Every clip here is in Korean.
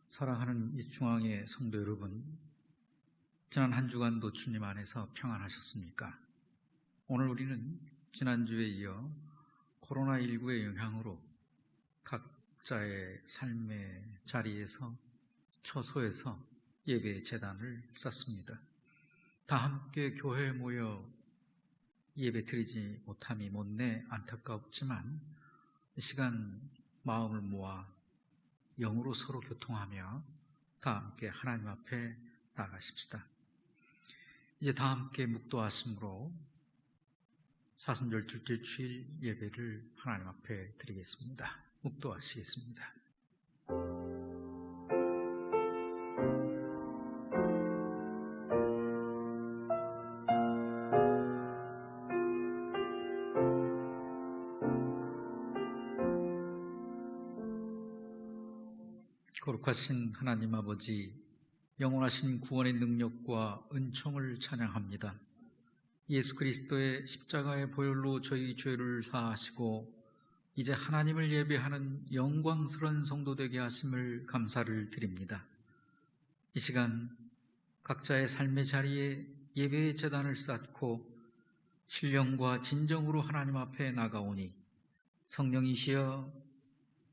사랑하는 이중앙의 성도 여러분, 지난 한 주간도 주님 안에서 평안하셨습니까? 오늘 우리는 지난주에 이어 코로나19의 영향으로 각자의 삶의 자리에서, 처소에서 예배 제단을 쌓습니다. 다 함께 교회에 모여 예배 드리지 못함이 못내 안타깝지만 이 시간 마음을 모아 영으로 서로 교통하며 다 함께 하나님 앞에 나아가십시다. 이제 다 함께 묵도하심으로 사순절 둘째 주일 예배를 하나님 앞에 드리겠습니다. 묵도하시겠습니다. 거룩하신 하나님 아버지, 영원하신 구원의 능력과 은총을 찬양합니다. 예수 그리스도의 십자가의 보혈로 저희 죄를 사하시고 이제 하나님을 예배하는 영광스러운 성도 되게 하심을 감사를 드립니다. 이 시간 각자의 삶의 자리에 예배의 제단을 쌓고 신령과 진정으로 하나님 앞에 나가오니 성령이시여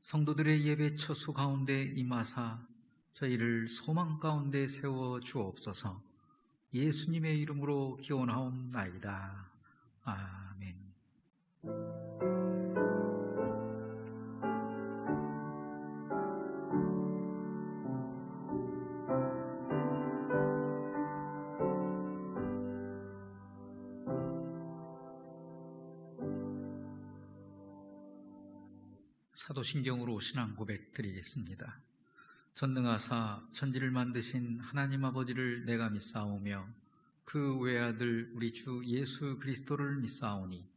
성도들의 예배 처소 가운데 임하사 저희를 소망 가운데 세워 주옵소서. 예수님의 이름으로 기원하옵나이다. 아멘. 사도신경으로 신앙 고백 드리겠습니다. 전능하사 천지를 만드신 하나님 아버지를 내가 믿사오며 그 외아들 우리 주 예수 그리스도를 믿사오니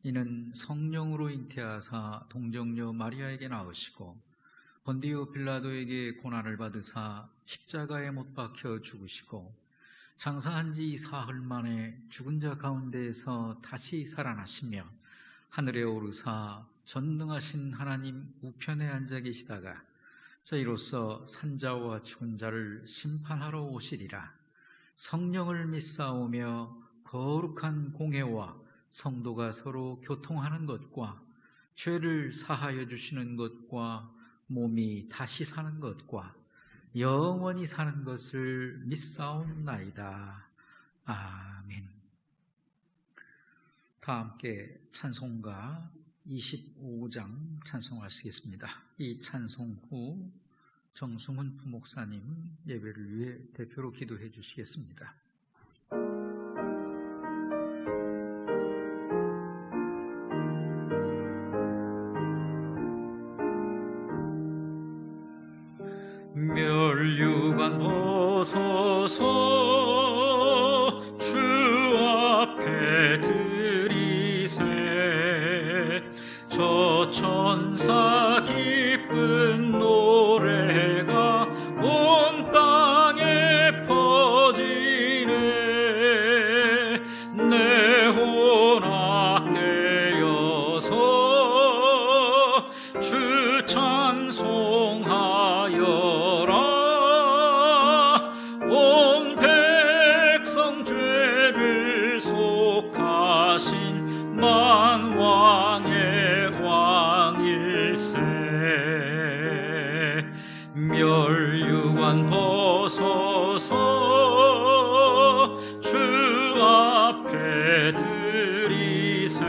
이는 성령으로 잉태하사 동정녀 마리아에게 낳으시고 본디오 빌라도에게 고난을 받으사 십자가에 못 박혀 죽으시고 장사한 지 사흘 만에 죽은 자 가운데에서 다시 살아나시며 하늘에 오르사 전능하신 하나님 우편에 앉아 계시다가 저희로서 산자와 죽은 자를 심판하러 오시리라. 성령을 믿사오며 거룩한 공회와 성도가 서로 교통하는 것과 죄를 사하여 주시는 것과 몸이 다시 사는 것과 영원히 사는 것을 믿사옵나이다. 아멘. 다 함께 찬송가 25장 찬송하시겠습니다. 이 찬송 후 정승훈 부목사님 예배를 위해 대표로 기도해 주시겠습니다. 멸류관 벗어서 주 앞에 드리세 저 천사 기쁜 노래가 온 땅에 퍼지네 내 혼악 깨어서 주 찬송하여라 온 백성 죄를 속하신 만왕의 왕일세 멸류관 벗어서 주 앞에 드리세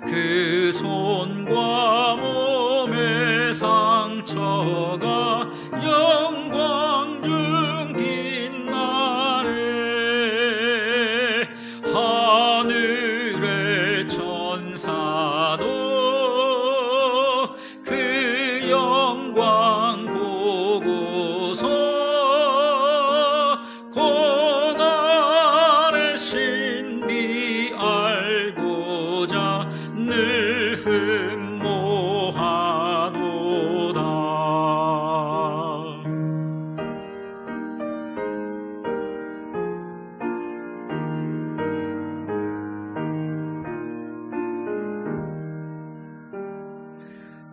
그 손과 몸의 상처가 영광 중 빛나네 하늘의 천사도 그 영광 보고서 고난의 신비 알고자 늘 흠모하도다.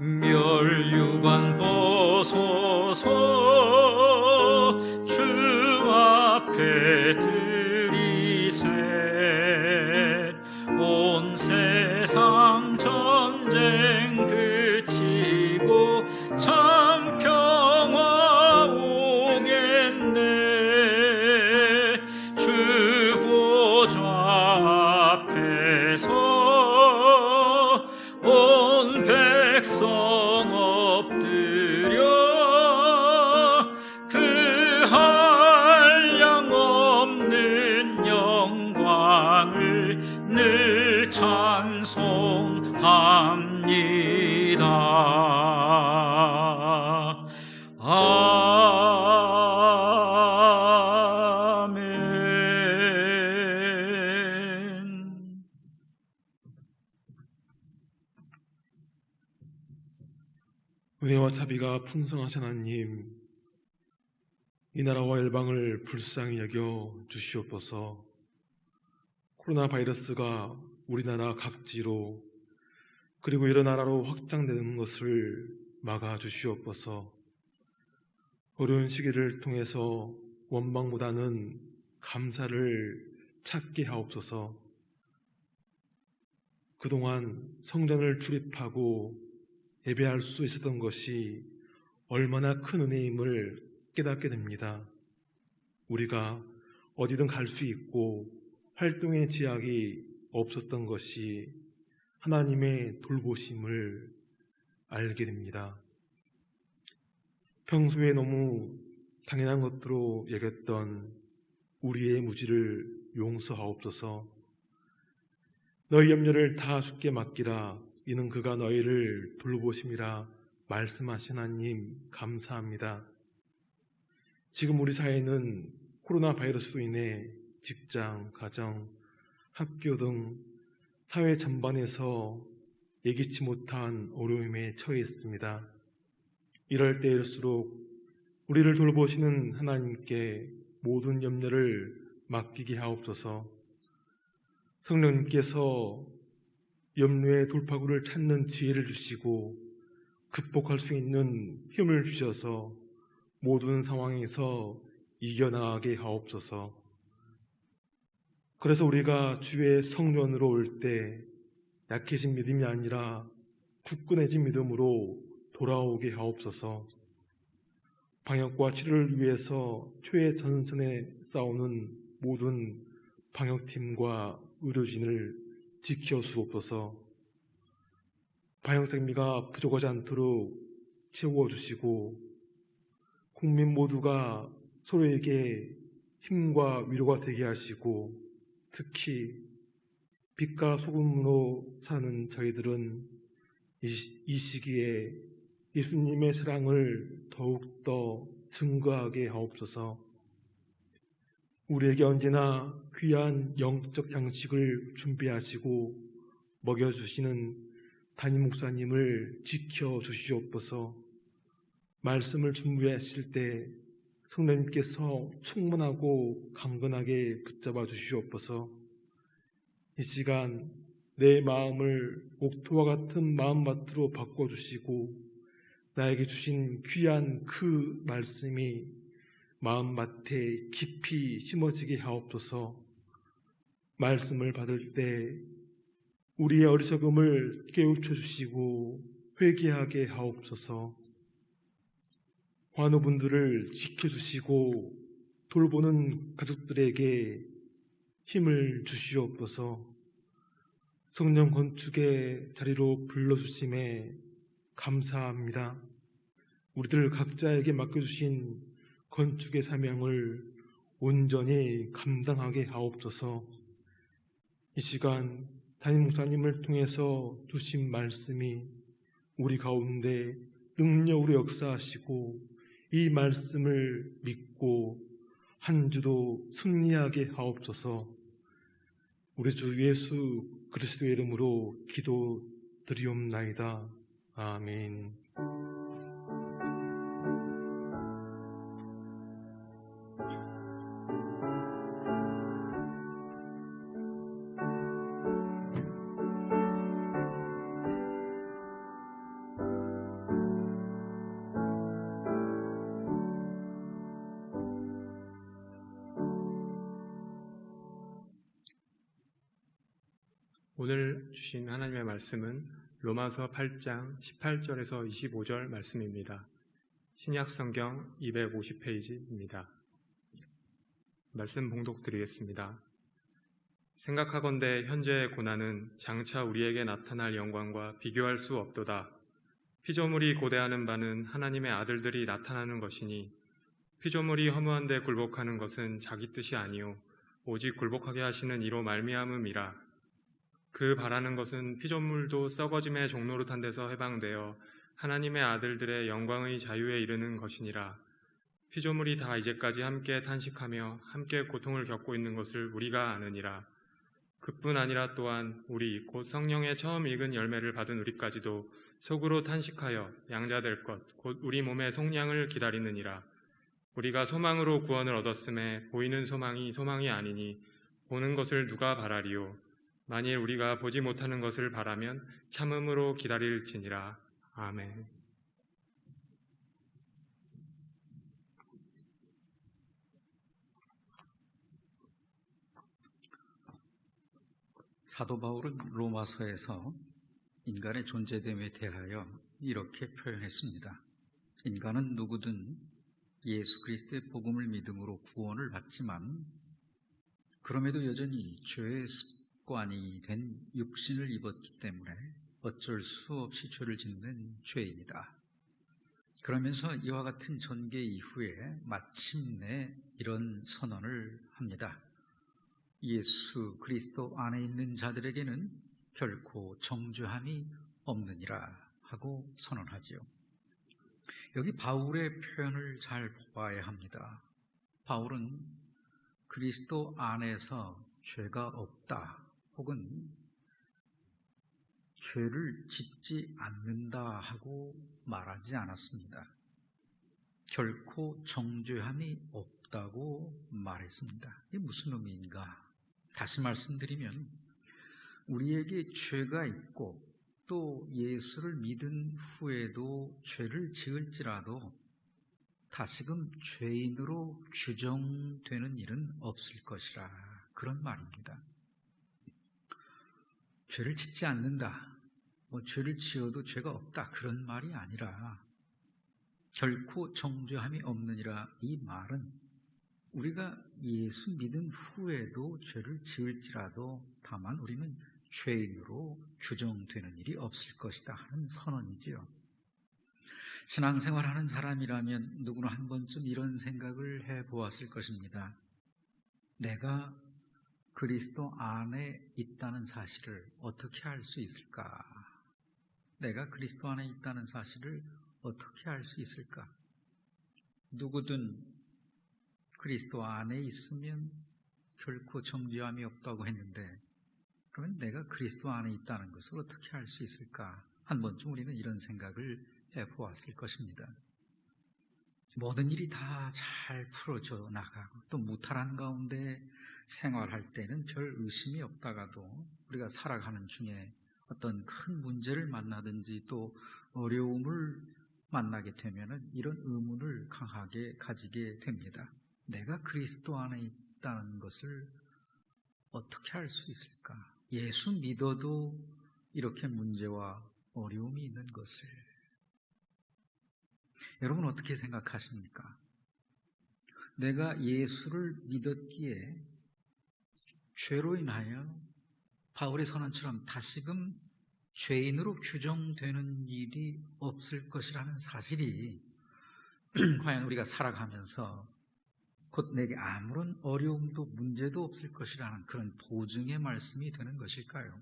멸류관 오소서 주 앞에 들이세 온 세상 전쟁 그치고 참 평화 오겠네 주 보좌 앞에서 온 백성 엎드려 그 한량 없는 영광을 늘 찬송합니다. 아멘. 은혜와 자비가 풍성하신 하나님, 이 나라와 열방을 불쌍히 여겨 주시옵소서. 코로나 바이러스가 우리나라 각지로 그리고 여러 나라로 확장되는 것을 막아 주시옵소서. 어려운 시기를 통해서 원망보다는 감사를 찾게 하옵소서. 그동안 성전을 출입하고 예배할 수 있었던 것이 얼마나 큰 은혜임을 깨닫게 됩니다. 우리가 어디든 갈 수 있고 활동의 제약이 없었던 것이 하나님의 돌보심을 알게 됩니다. 평소에 너무 당연한 것으로 여겼던 우리의 무지를 용서하옵소서. 너희 염려를 다 주께 맡기라. 이는 그가 너희를 돌보심이라 말씀하신 하나님 감사합니다. 지금 우리 사회는 코로나 바이러스로 인해 직장, 가정, 학교 등 사회 전반에서 예기치 못한 어려움에 처해 있습니다. 이럴 때일수록 우리를 돌보시는 하나님께 모든 염려를 맡기게 하옵소서. 성령님께서 염려의 돌파구를 찾는 지혜를 주시고 극복할 수 있는 힘을 주셔서 모든 상황에서 이겨나가게 하옵소서. 그래서 우리가 주의 성전으로 올 때 약해진 믿음이 아니라 굳건해진 믿음으로 돌아오게 하옵소서. 방역과 치료를 위해서 최전선에 싸우는 모든 방역팀과 의료진을 지켜주옵소서. 방역 장비가 부족하지 않도록 채워주시고 국민 모두가 서로에게 힘과 위로가 되게 하시고 특히 빛과 소금으로 사는 저희들은 이 시기에 예수님의 사랑을 더욱더 증거하게 하옵소서. 우리에게 언제나 귀한 영적 양식을 준비하시고 먹여주시는 담임 목사님을 지켜주시옵소서. 말씀을 준비하실 때 성령님께서 충만하고 강건하게 붙잡아 주시옵소서. 이 시간 내 마음을 옥토와 같은 마음밭으로 바꿔주시고 나에게 주신 귀한 그 말씀이 마음밭에 깊이 심어지게 하옵소서. 말씀을 받을 때 우리의 어리석음을 깨우쳐 주시고 회개하게 하옵소서. 환우분들을 지켜주시고 돌보는 가족들에게 힘을 주시옵소서. 성령 건축의 자리로 불러주심에 감사합니다. 우리들 각자에게 맡겨주신 건축의 사명을 온전히 감당하게 하옵소서. 이 시간 담임 목사님을 통해서 주신 말씀이 우리 가운데 능력으로 역사하시고 이 말씀을 믿고 한 주도 승리하게 하옵소서. 우리 주 예수 그리스도의 이름으로 기도드리옵나이다. 아멘. 오늘 주신 하나님의 말씀은 로마서 8장 18절에서 25절 말씀입니다. 신약성경 250페이지입니다. 말씀 봉독 드리겠습니다. 생각하건대 현재의 고난은 장차 우리에게 나타날 영광과 비교할 수 없도다. 피조물이 고대하는 바는 하나님의 아들들이 나타나는 것이니 피조물이 허무한데 굴복하는 것은 자기 뜻이 아니요 오직 굴복하게 하시는 이로 말미암음이라. 그 바라는 것은 피조물도 썩어짐의 종노릇한 데서 해방되어 하나님의 아들들의 영광의 자유에 이르는 것이니라. 피조물이 다 이제까지 함께 탄식하며 함께 고통을 겪고 있는 것을 우리가 아느니라. 그뿐 아니라 또한 우리 곧 성령의 처음 익은 열매를 받은 우리까지도 속으로 탄식하여 양자될 것 곧 우리 몸의 속량을 기다리느니라. 우리가 소망으로 구원을 얻었음에 보이는 소망이 소망이 아니니 보는 것을 누가 바라리요. 만일 우리가 보지 못하는 것을 바라면 참음으로 기다릴지니라. 아멘. 사도 바울은 로마서에서 인간의 존재됨에 대하여 이렇게 표현했습니다. 인간은 누구든 예수 그리스도의 복음을 믿음으로 구원을 받지만 그럼에도 여전히 죄의 습관이 된 육신을 입었기 때문에 어쩔 수 없이 죄를 짓는 죄인이다. 그러면서 이와 같은 전개 이후에 마침내 이런 선언을 합니다. 예수 그리스도 안에 있는 자들에게는 결코 정죄함이 없느니라 하고 선언하지요. 여기 바울의 표현을 잘 봐야 합니다. 바울은 그리스도 안에서 죄가 없다 혹은 죄를 짓지 않는다 하고 말하지 않았습니다. 결코 정죄함이 없다고 말했습니다. 이게 무슨 의미인가? 다시 말씀드리면 우리에게 죄가 있고 또 예수를 믿은 후에도 죄를 지을지라도 다시금 죄인으로 규정되는 일은 없을 것이라 그런 말입니다. 죄를 짓지 않는다, 죄를 지어도 죄가 없다 그런 말이 아니라 결코 정죄함이 없느니라 이 말은 우리가 예수 믿은 후에도 죄를 지을지라도 다만 우리는 죄인으로 규정되는 일이 없을 것이다 하는 선언이지요. 신앙생활하는 사람이라면 누구나 한 번쯤 이런 생각을 해보았을 것입니다. 내가 그리스도 안에 있다는 사실을 어떻게 알 수 있을까? 내가 그리스도 안에 있다는 사실을 어떻게 알 수 있을까? 누구든 그리스도 안에 있으면 결코 정죄함이 없다고 했는데 그러면 내가 그리스도 안에 있다는 것을 어떻게 알 수 있을까? 한 번쯤 우리는 이런 생각을 해보았을 것입니다. 모든 일이 다 잘 풀어져 나가고 또 무탈한 가운데 생활할 때는 별 의심이 없다가도 우리가 살아가는 중에 어떤 큰 문제를 만나든지 또 어려움을 만나게 되면 이런 의문을 강하게 가지게 됩니다. 내가 그리스도 안에 있다는 것을 어떻게 알 수 있을까? 예수 믿어도 이렇게 문제와 어려움이 있는 것을 여러분 어떻게 생각하십니까? 내가 예수를 믿었기에 죄로 인하여 바울의 선언처럼 다시금 죄인으로 규정되는 일이 없을 것이라는 사실이 과연 우리가 살아가면서 곧 내게 아무런 어려움도 문제도 없을 것이라는 그런 보증의 말씀이 되는 것일까요?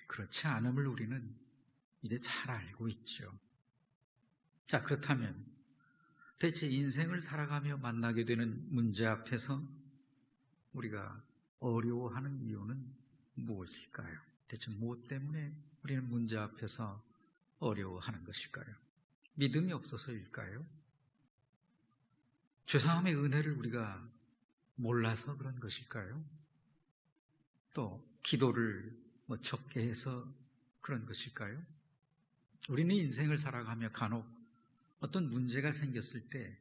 그렇지 않음을 우리는 이제 잘 알고 있죠. 자, 그렇다면 대체 인생을 살아가며 만나게 되는 문제 앞에서 우리가 어려워하는 이유는 무엇일까요? 대체 무엇 때문에 우리는 문제 앞에서 어려워하는 것일까요? 믿음이 없어서일까요? 죄사함의 은혜를 우리가 몰라서 그런 것일까요? 또 기도를 적게 해서 그런 것일까요? 우리는 인생을 살아가며 간혹 어떤 문제가 생겼을 때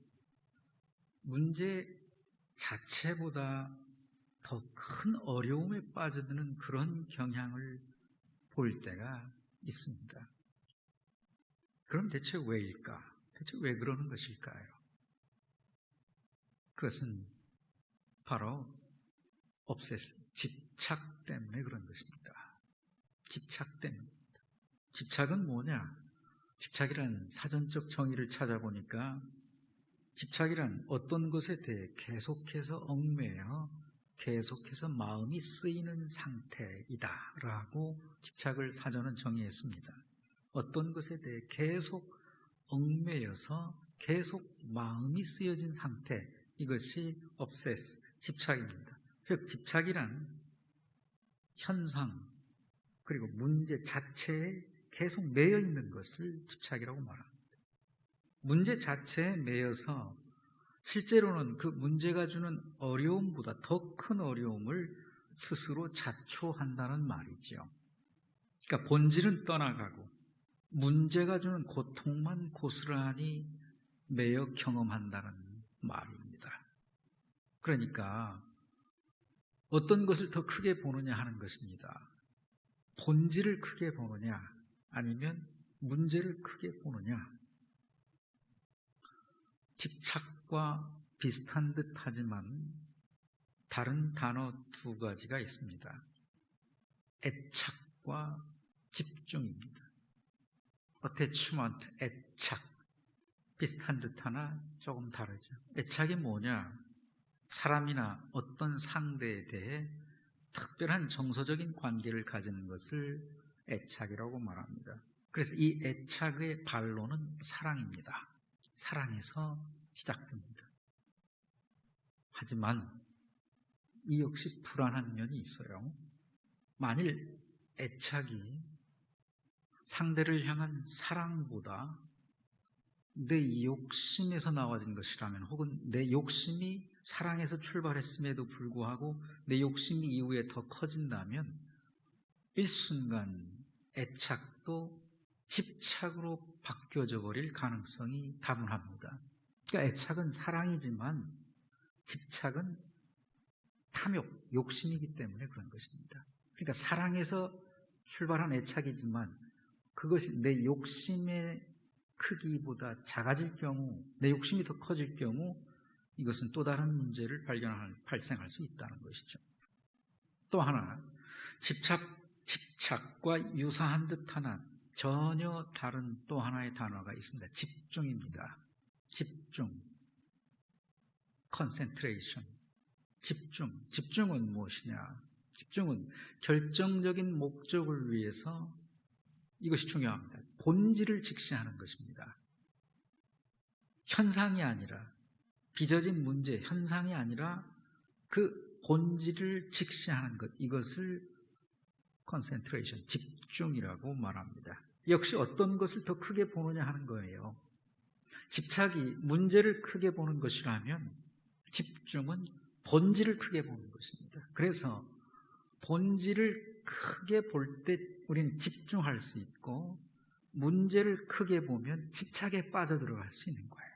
문제 자체보다 더 큰 어려움에 빠져드는 그런 경향을 보일 때가 있습니다. 그럼 대체 왜일까? 대체 왜 그러는 것일까요? 그것은 바로 집착 때문에 그런 것입니다. 집착 때문입니다. 집착은 뭐냐? 집착이란 사전적 정의를 찾아보니까 집착이란 어떤 것에 대해 계속해서 얽매여 계속해서 마음이 쓰이는 상태이다라고 집착을 사전은 정의했습니다. 어떤 것에 대해 계속 얽매여서 계속 마음이 쓰여진 상태, 이것이 집착입니다. 즉 집착이란 현상 그리고 문제 자체에 계속 매여 있는 것을 집착이라고 말합니다. 문제 자체에 매여서 실제로는 그 문제가 주는 어려움보다 더 큰 어려움을 스스로 자초한다는 말이죠. 그러니까 본질은 떠나가고 문제가 주는 고통만 고스란히 매여 경험한다는 말입니다. 그러니까 어떤 것을 더 크게 보느냐 하는 것입니다. 본질을 크게 보느냐 아니면 문제를 크게 보느냐. 집착과 비슷한 듯 하지만 다른 단어 두 가지가 있습니다. 애착과 집중입니다. attachment, 애착. 비슷한 듯 하나 조금 다르죠. 애착이 뭐냐? 사람이나 어떤 상대에 대해 특별한 정서적인 관계를 가지는 것을 애착이라고 말합니다. 그래서 이 애착의 반론은 사랑입니다. 사랑에서 시작됩니다. 하지만 이 역시 불안한 면이 있어요. 만일 애착이 상대를 향한 사랑보다 내 욕심에서 나와진 것이라면 혹은 내 욕심이 사랑에서 출발했음에도 불구하고 내 욕심이 이후에 더 커진다면 일순간 애착도 집착으로 바뀌어져 버릴 가능성이 다분합니다. 그러니까 애착은 사랑이지만 집착은 탐욕, 욕심이기 때문에 그런 것입니다. 그러니까 사랑에서 출발한 애착이지만 그것이 내 욕심의 크기보다 작아질 경우, 내 욕심이 더 커질 경우 이것은 또 다른 문제를 발생할 수 있다는 것이죠. 또 하나, 집착과 유사한 듯하나 전혀 다른 또 하나의 단어가 있습니다. 집중입니다. 집중, concentration, 집중은 무엇이냐? 집중은 결정적인 목적을 위해서 이것이 중요합니다. 본질을 직시하는 것입니다. 현상이 아니라 빚어진 문제, 현상이 아니라 그 본질을 직시하는 것, 이것을 concentration, 집중이라고 말합니다. 역시 어떤 것을 더 크게 보느냐 하는 거예요. 집착이 문제를 크게 보는 것이라면 집중은 본질을 크게 보는 것입니다. 그래서 본질을 크게 볼 때 우리는 집중할 수 있고 문제를 크게 보면 집착에 빠져들어갈 수 있는 거예요.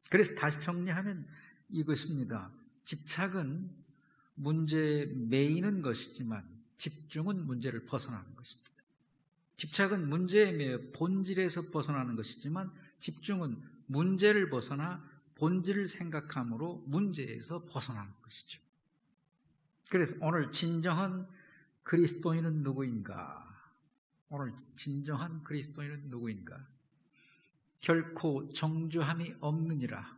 그래서 다시 정리하면 이것입니다. 집착은 문제에 매이는 것이지만 집중은 문제를 벗어나는 것입니다. 집착은 문제에 매여 본질에서 벗어나는 것이지만 집중은 문제를 벗어나 본질을 생각함으로 문제에서 벗어나는 것이죠. 그래서 오늘 진정한 그리스도인은 누구인가? 오늘 진정한 그리스도인은 누구인가? 결코 정죄함이 없느니라.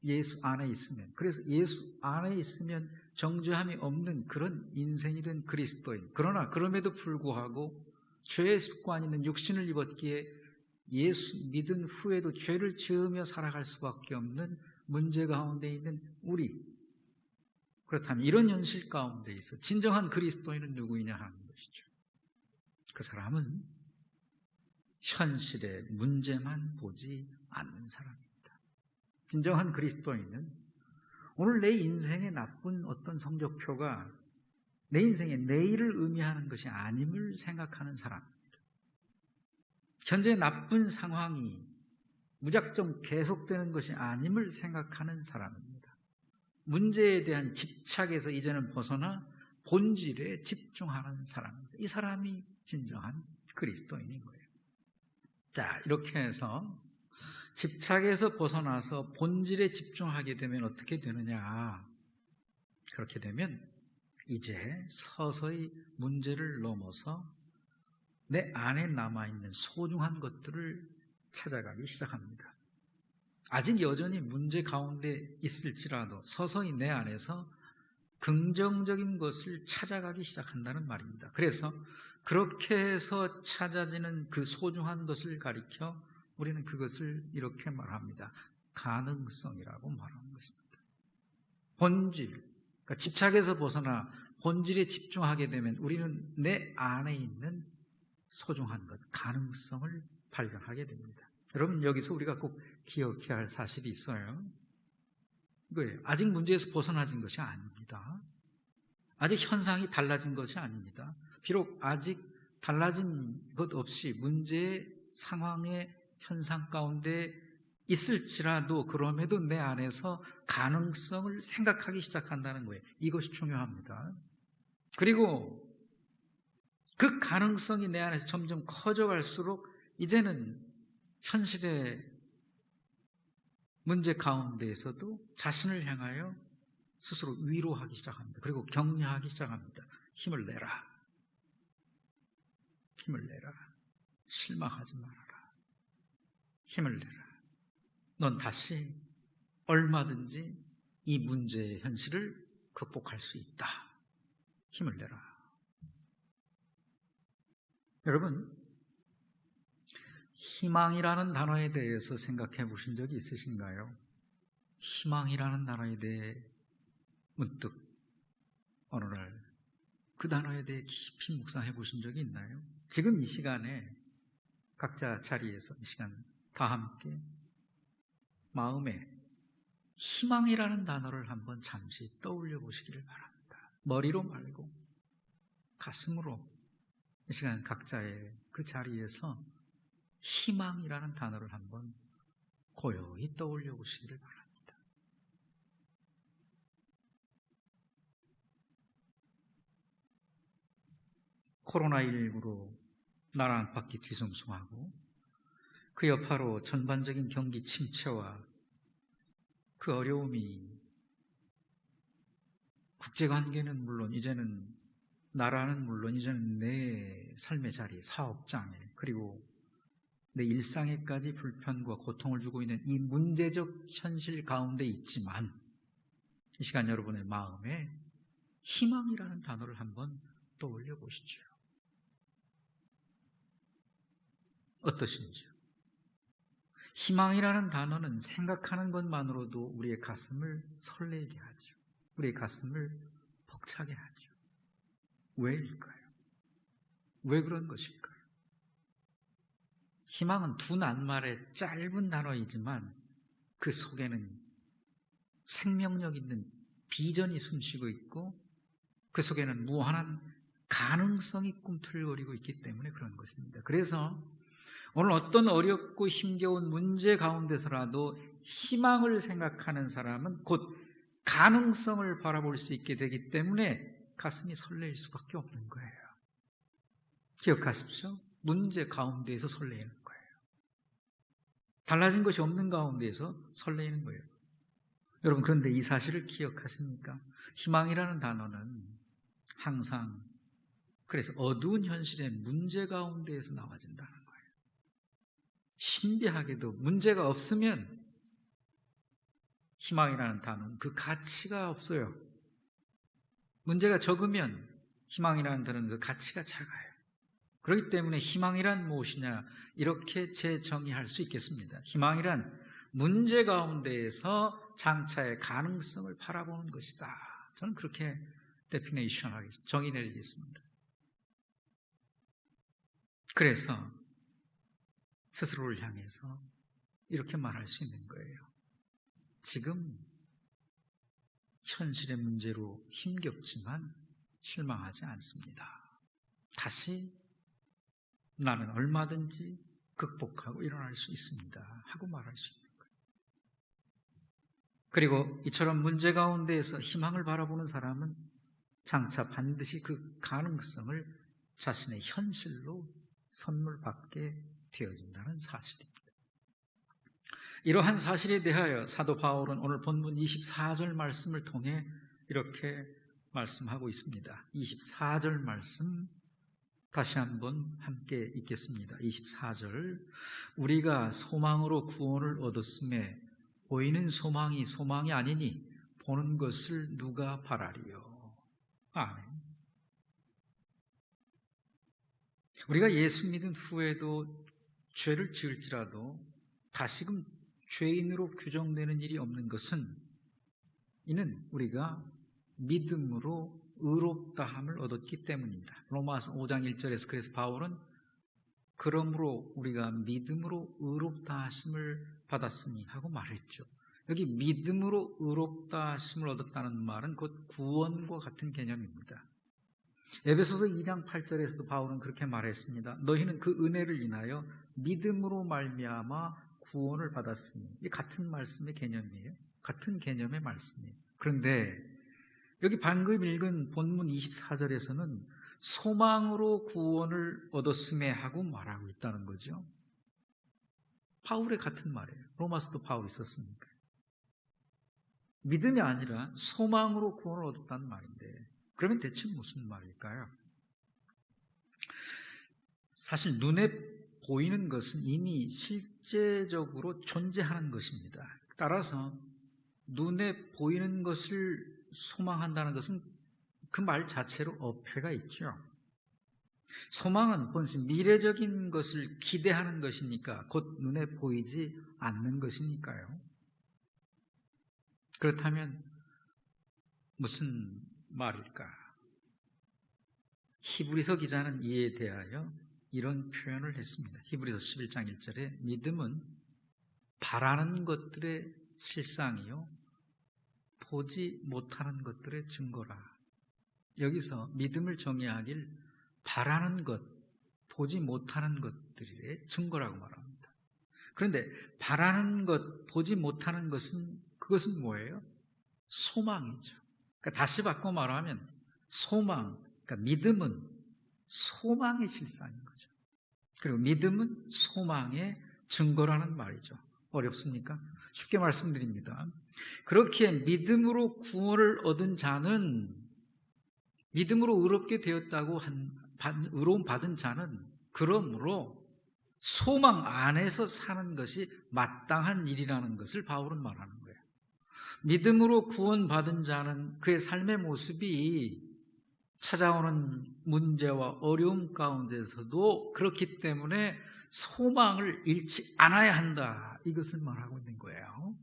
예수 안에 있으면. 그래서 예수 안에 있으면 정죄함이 없는 그런 인생이 된 그리스도인. 그러나 그럼에도 불구하고 죄의 습관 있는 육신을 입었기에 예수 믿은 후에도 죄를 지으며 살아갈 수밖에 없는 문제 가운데 있는 우리. 그렇다면 이런 현실 가운데 있어 진정한 그리스도인은 누구이냐 하는 것이죠. 그 사람은 현실의 문제만 보지 않는 사람입니다. 진정한 그리스도인은 오늘 내 인생의 나쁜 어떤 성적표가 내 인생의 내일을 의미하는 것이 아님을 생각하는 사람입니다. 현재 나쁜 상황이 무작정 계속되는 것이 아님을 생각하는 사람입니다. 문제에 대한 집착에서 이제는 벗어나 본질에 집중하는 사람입니다. 이 사람이 진정한 그리스도인인 거예요. 자, 이렇게 해서 집착에서 벗어나서 본질에 집중하게 되면 어떻게 되느냐? 그렇게 되면 이제 서서히 문제를 넘어서 내 안에 남아있는 소중한 것들을 찾아가기 시작합니다. 아직 여전히 문제 가운데 있을지라도 서서히 내 안에서 긍정적인 것을 찾아가기 시작한다는 말입니다. 그래서 그렇게 해서 찾아지는 그 소중한 것을 가리켜 우리는 그것을 이렇게 말합니다. 가능성이라고 말하는 것입니다. 본질, 그러니까 집착에서 벗어나 본질에 집중하게 되면 우리는 내 안에 있는 소중한 것, 가능성을 발견하게 됩니다. 여러분, 여기서 우리가 꼭 기억해야 할 사실이 있어요. 이거예요. 아직 문제에서 벗어나진 것이 아닙니다. 아직 현상이 달라진 것이 아닙니다. 비록 아직 달라진 것 없이 문제의 상황의 현상 가운데 있을지라도 그럼에도 내 안에서 가능성을 생각하기 시작한다는 거예요. 이것이 중요합니다. 그리고 그 가능성이 내 안에서 점점 커져갈수록 이제는 현실의 문제 가운데에서도 자신을 향하여 스스로 위로하기 시작합니다. 그리고 격려하기 시작합니다. 힘을 내라. 힘을 내라. 실망하지 말아라. 힘을 내라. 넌 다시 얼마든지 이 문제의 현실을 극복할 수 있다. 힘을 내라. 여러분, 희망이라는 단어에 대해서 생각해 보신 적이 있으신가요? 희망이라는 단어에 대해 문득 어느 날 그 단어에 대해 깊이 묵상해 보신 적이 있나요? 지금 이 시간에 각자 자리에서 이 시간 다 함께 마음에 희망이라는 단어를 한번 잠시 떠올려 보시기를 바랍니다. 머리로 말고 가슴으로 이 시간 각자의 그 자리에서 희망이라는 단어를 한번 고요히 떠올려 보시기를 바랍니다. 코로나19로 나라 안팎이 뒤숭숭하고 그 여파로 전반적인 경기 침체와 그 어려움이 국제관계는 물론 이제는 나라는 물론 이제는 내 삶의 자리, 사업장에 그리고 내 일상에까지 불편과 고통을 주고 있는 이 문제적 현실 가운데 있지만 이 시간 여러분의 마음에 희망이라는 단어를 한번 떠올려 보시죠. 어떠신지요? 희망이라는 단어는 생각하는 것만으로도 우리의 가슴을 설레게 하죠. 우리의 가슴을 벅차게 하죠. 왜일까요? 왜 그런 것일까요? 희망은 두 낱말의 짧은 단어이지만 그 속에는 생명력 있는 비전이 숨쉬고 있고 그 속에는 무한한 가능성이 꿈틀거리고 있기 때문에 그런 것입니다. 그래서 오늘 어떤 어렵고 힘겨운 문제 가운데서라도 희망을 생각하는 사람은 곧 가능성을 바라볼 수 있게 되기 때문에 가슴이 설레일 수밖에 없는 거예요. 기억하십시오. 문제 가운데에서 설레는 거예요. 달라진 것이 없는 가운데에서 설레는 거예요. 여러분, 그런데 이 사실을 기억하십니까? 희망이라는 단어는 항상 그래서 어두운 현실의 문제 가운데에서 나와진다는 거예요. 신비하게도 문제가 없으면 희망이라는 단어는 그 가치가 없어요. 문제가 적으면 희망이라는 단어는 그 가치가 작아요. 그렇기 때문에 희망이란 무엇이냐 이렇게 재정의할 수 있겠습니다. 희망이란 문제 가운데에서 장차의 가능성을 바라보는 것이다. 저는 그렇게 데피네이션 하겠습니다. 정의 내리겠습니다. 그래서 스스로를 향해서 이렇게 말할 수 있는 거예요. 지금 현실의 문제로 힘겹지만 실망하지 않습니다. 다시 나는 얼마든지 극복하고 일어날 수 있습니다. 하고 말할 수 있는 거예요. 그리고 이처럼 문제 가운데에서 희망을 바라보는 사람은 장차 반드시 그 가능성을 자신의 현실로 선물받게 되어진다는 사실입니다. 이러한 사실에 대하여 사도 바울은 오늘 본문 24절 말씀을 통해 이렇게 말씀하고 있습니다. 24절 말씀 다시 한번 함께 읽겠습니다. 24절, 우리가 소망으로 구원을 얻었음에 보이는 소망이 소망이 아니니 보는 것을 누가 바라리요. 아멘. 우리가 예수 믿은 후에도 죄를 지을지라도 다시금 죄인으로 규정되는 일이 없는 것은 이는 우리가 믿음으로 의롭다함을 얻었기 때문입니다. 로마서 5장 1절에서 그래서 바울은 그러므로 우리가 믿음으로 의롭다하심을 받았으니 하고 말했죠. 여기 믿음으로 의롭다하심을 얻었다는 말은 곧 구원과 같은 개념입니다. 에베소서 2장 8절에서도 바울은 그렇게 말했습니다. 너희는 그 은혜를 인하여 믿음으로 말미암아 구원을 받았으니. 이 같은 말씀의 개념이에요. 같은 개념의 말씀이에요. 그런데 여기 방금 읽은 본문 24절에서는 소망으로 구원을 얻었음에 하고 말하고 있다는 거죠. 바울의 같은 말이에요. 로마서도 바울이 썼으니까. 믿음이 아니라 소망으로 구원을 얻었다는 말인데 그러면 대체 무슨 말일까요? 사실 눈에 보이는 것은 이미 실제적으로 존재하는 것입니다. 따라서 눈에 보이는 것을 소망한다는 것은 그 말 자체로 어폐가 있죠. 소망은 본신 미래적인 것을 기대하는 것이니까 곧 눈에 보이지 않는 것이니까요. 그렇다면 무슨 말일까? 히브리서 기자는 이에 대하여 이런 표현을 했습니다. 히브리서 11장 1절에 믿음은 바라는 것들의 실상이요 보지 못하는 것들의 증거라. 여기서 믿음을 정의하길 바라는 것, 보지 못하는 것들의 증거라고 말합니다. 그런데 바라는 것, 보지 못하는 것은 그것은 뭐예요? 소망이죠. 그러니까 다시 바꿔 말하면 소망, 그러니까 믿음은 소망의 실상인 거죠. 그리고 믿음은 소망의 증거라는 말이죠. 어렵습니까? 쉽게 말씀드립니다. 그렇게 믿음으로 구원을 얻은 자는 믿음으로 의롭게 되었다고 의로움 받은 자는 그러므로 소망 안에서 사는 것이 마땅한 일이라는 것을 바울은 말하는 거예요. 믿음으로 구원받은 자는 그의 삶의 모습이 찾아오는 문제와 어려움 가운데서도 그렇기 때문에 소망을 잃지 않아야 한다. 이것을 말하고 있는 거예요.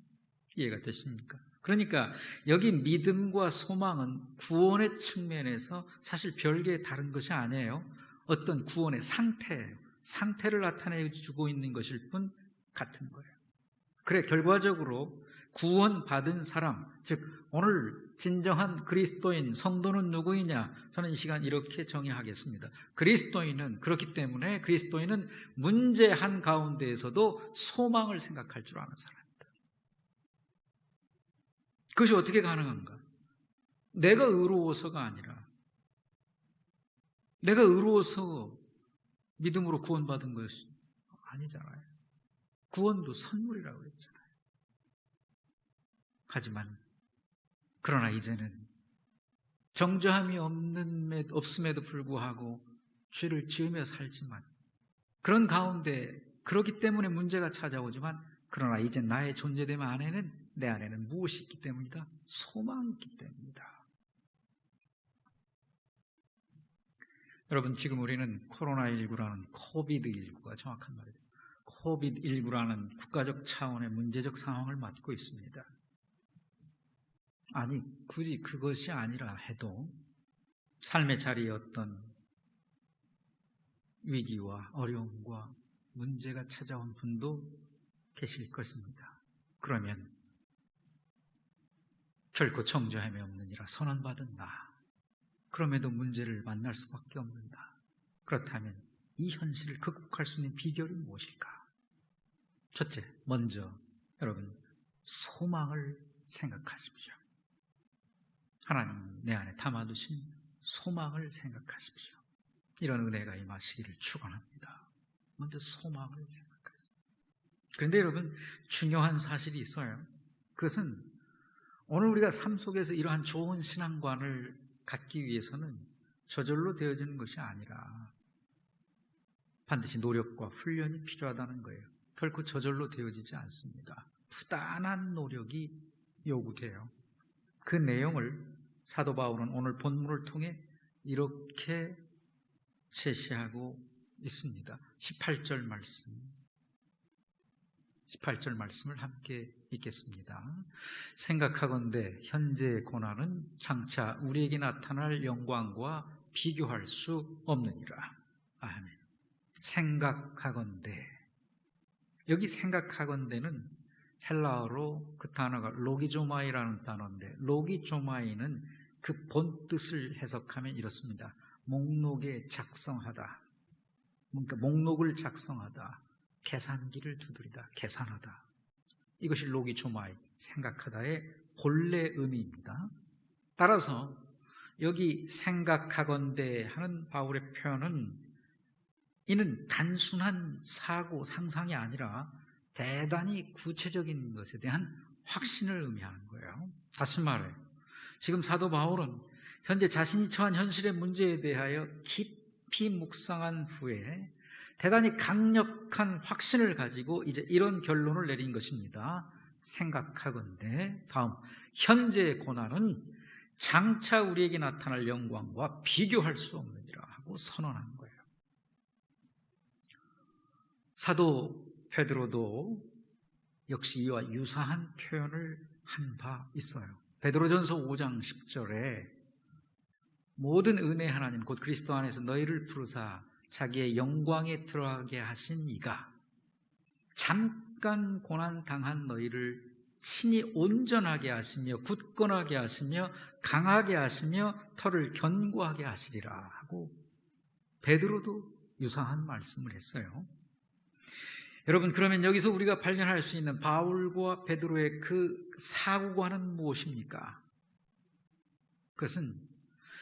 이해가 되십니까? 그러니까 여기 믿음과 소망은 구원의 측면에서 사실 별개의 다른 것이 아니에요. 어떤 구원의 상태예요. 상태를 나타내주고 있는 것일 뿐 같은 거예요. 그래 결과적으로 구원받은 사람, 즉 오늘 진정한 그리스도인 성도는 누구이냐? 저는 이 시간 이렇게 정의하겠습니다. 그리스도인은 그렇기 때문에 그리스도인은 문제 한 가운데에서도 소망을 생각할 줄 아는 사람입니다. 그것이 어떻게 가능한가? 내가 의로워서가 아니라 내가 의로워서 믿음으로 구원받은 것이 아니잖아요. 구원도 선물이라고 그랬잖아요. 하지만 그러나 이제는 정죄함이 없음에도 불구하고 죄를 지으며 살지만 그런 가운데 그렇기 때문에 문제가 찾아오지만 그러나 이제 나의 존재됨 안에는 내 안에는 무엇이 있기 때문이다? 소망이 있기 때문이다. 여러분 지금 우리는 코로나19라는 코비드19가 정확한 말이죠. 코비드19라는 국가적 차원의 문제적 상황을 맞고 있습니다. 아니 굳이 그것이 아니라 해도 삶의 자리에 어떤 위기와 어려움과 문제가 찾아온 분도 계실 것입니다. 그러면 결코 정죄함이 없느니라 선언받은 나 그럼에도 문제를 만날 수밖에 없는다. 그렇다면 이 현실을 극복할 수 있는 비결이 무엇일까? 첫째, 먼저 여러분 소망을 생각하십시오. 하나님 내 안에 담아두신 소망을 생각하십시오. 이런 은혜가 임하시기를 축원합니다. 먼저 소망을 생각하십시오. 그런데 여러분, 중요한 사실이 있어요. 그것은 오늘 우리가 삶 속에서 이러한 좋은 신앙관을 갖기 위해서는 저절로 되어지는 것이 아니라 반드시 노력과 훈련이 필요하다는 거예요. 결코 저절로 되어지지 않습니다. 부단한 노력이 요구돼요. 그 내용을 사도 바울은 오늘 본문을 통해 이렇게 제시하고 있습니다. 18절 말씀을 함께 읽겠습니다. 생각하건대 현재의 고난은 장차 우리에게 나타날 영광과 비교할 수 없느니라. 아멘. 생각하건대, 여기 생각하건대는 헬라어로 그 단어가 로기조마이라는 단어인데, 로기조마이는 그 본뜻을 해석하면 이렇습니다. 목록에 작성하다, 그러니까 목록을 작성하다, 계산기를 두드리다, 계산하다. 이것이 로기조마이, 생각하다의 본래 의미입니다. 따라서 여기 생각하건대 하는 바울의 표현은 이는 단순한 사고, 상상이 아니라 대단히 구체적인 것에 대한 확신을 의미하는 거예요. 다시 말해, 지금 사도 바울은 현재 자신이 처한 현실의 문제에 대하여 깊이 묵상한 후에 대단히 강력한 확신을 가지고 이제 이런 결론을 내린 것입니다. 생각하건대, 다음, 현재의 고난은 장차 우리에게 나타날 영광과 비교할 수 없느니라 하고 선언한 거예요. 사도 베드로도 역시 이와 유사한 표현을 한 바 있어요. 베드로전서 5장 10절에 모든 은혜 하나님 곧 그리스도 안에서 너희를 부르사 자기의 영광에 들어가게 하신 이가 잠깐 고난 당한 너희를 친히 온전하게 하시며 굳건하게 하시며 강하게 하시며 터를 견고하게 하시리라 하고 베드로도 유사한 말씀을 했어요. 여러분, 그러면 여기서 우리가 발견할 수 있는 바울과 베드로의 그 사고관은 무엇입니까? 그것은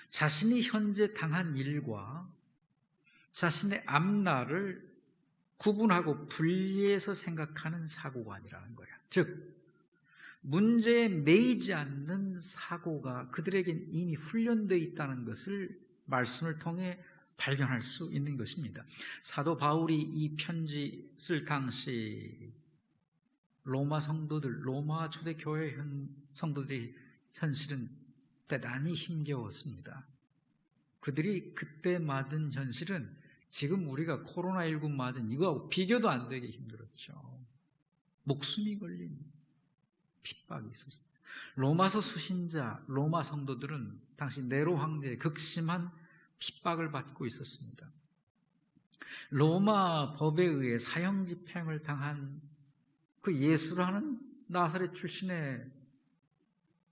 자신이 현재 당한 일과 자신의 앞날을 구분하고 분리해서 생각하는 사고관이라는 거예요. 즉, 문제에 매이지 않는 사고가 그들에겐 이미 훈련되어 있다는 것을 말씀을 통해 발견할 수 있는 것입니다. 사도 바울이 이 편지 쓸 당시 로마 성도들, 로마 초대교회 성도들의 현실은 대단히 힘겨웠습니다. 그들이 그때 맞은 현실은 지금 우리가 코로나19 맞은 이거하고 비교도 안 되게 힘들었죠. 목숨이 걸린 핍박이 있었습니다. 로마서 수신자, 로마 성도들은 당시 네로 황제의 극심한 핍박을 받고 있었습니다. 로마 법에 의해 사형 집행을 당한 그 예수라는 나사렛 출신의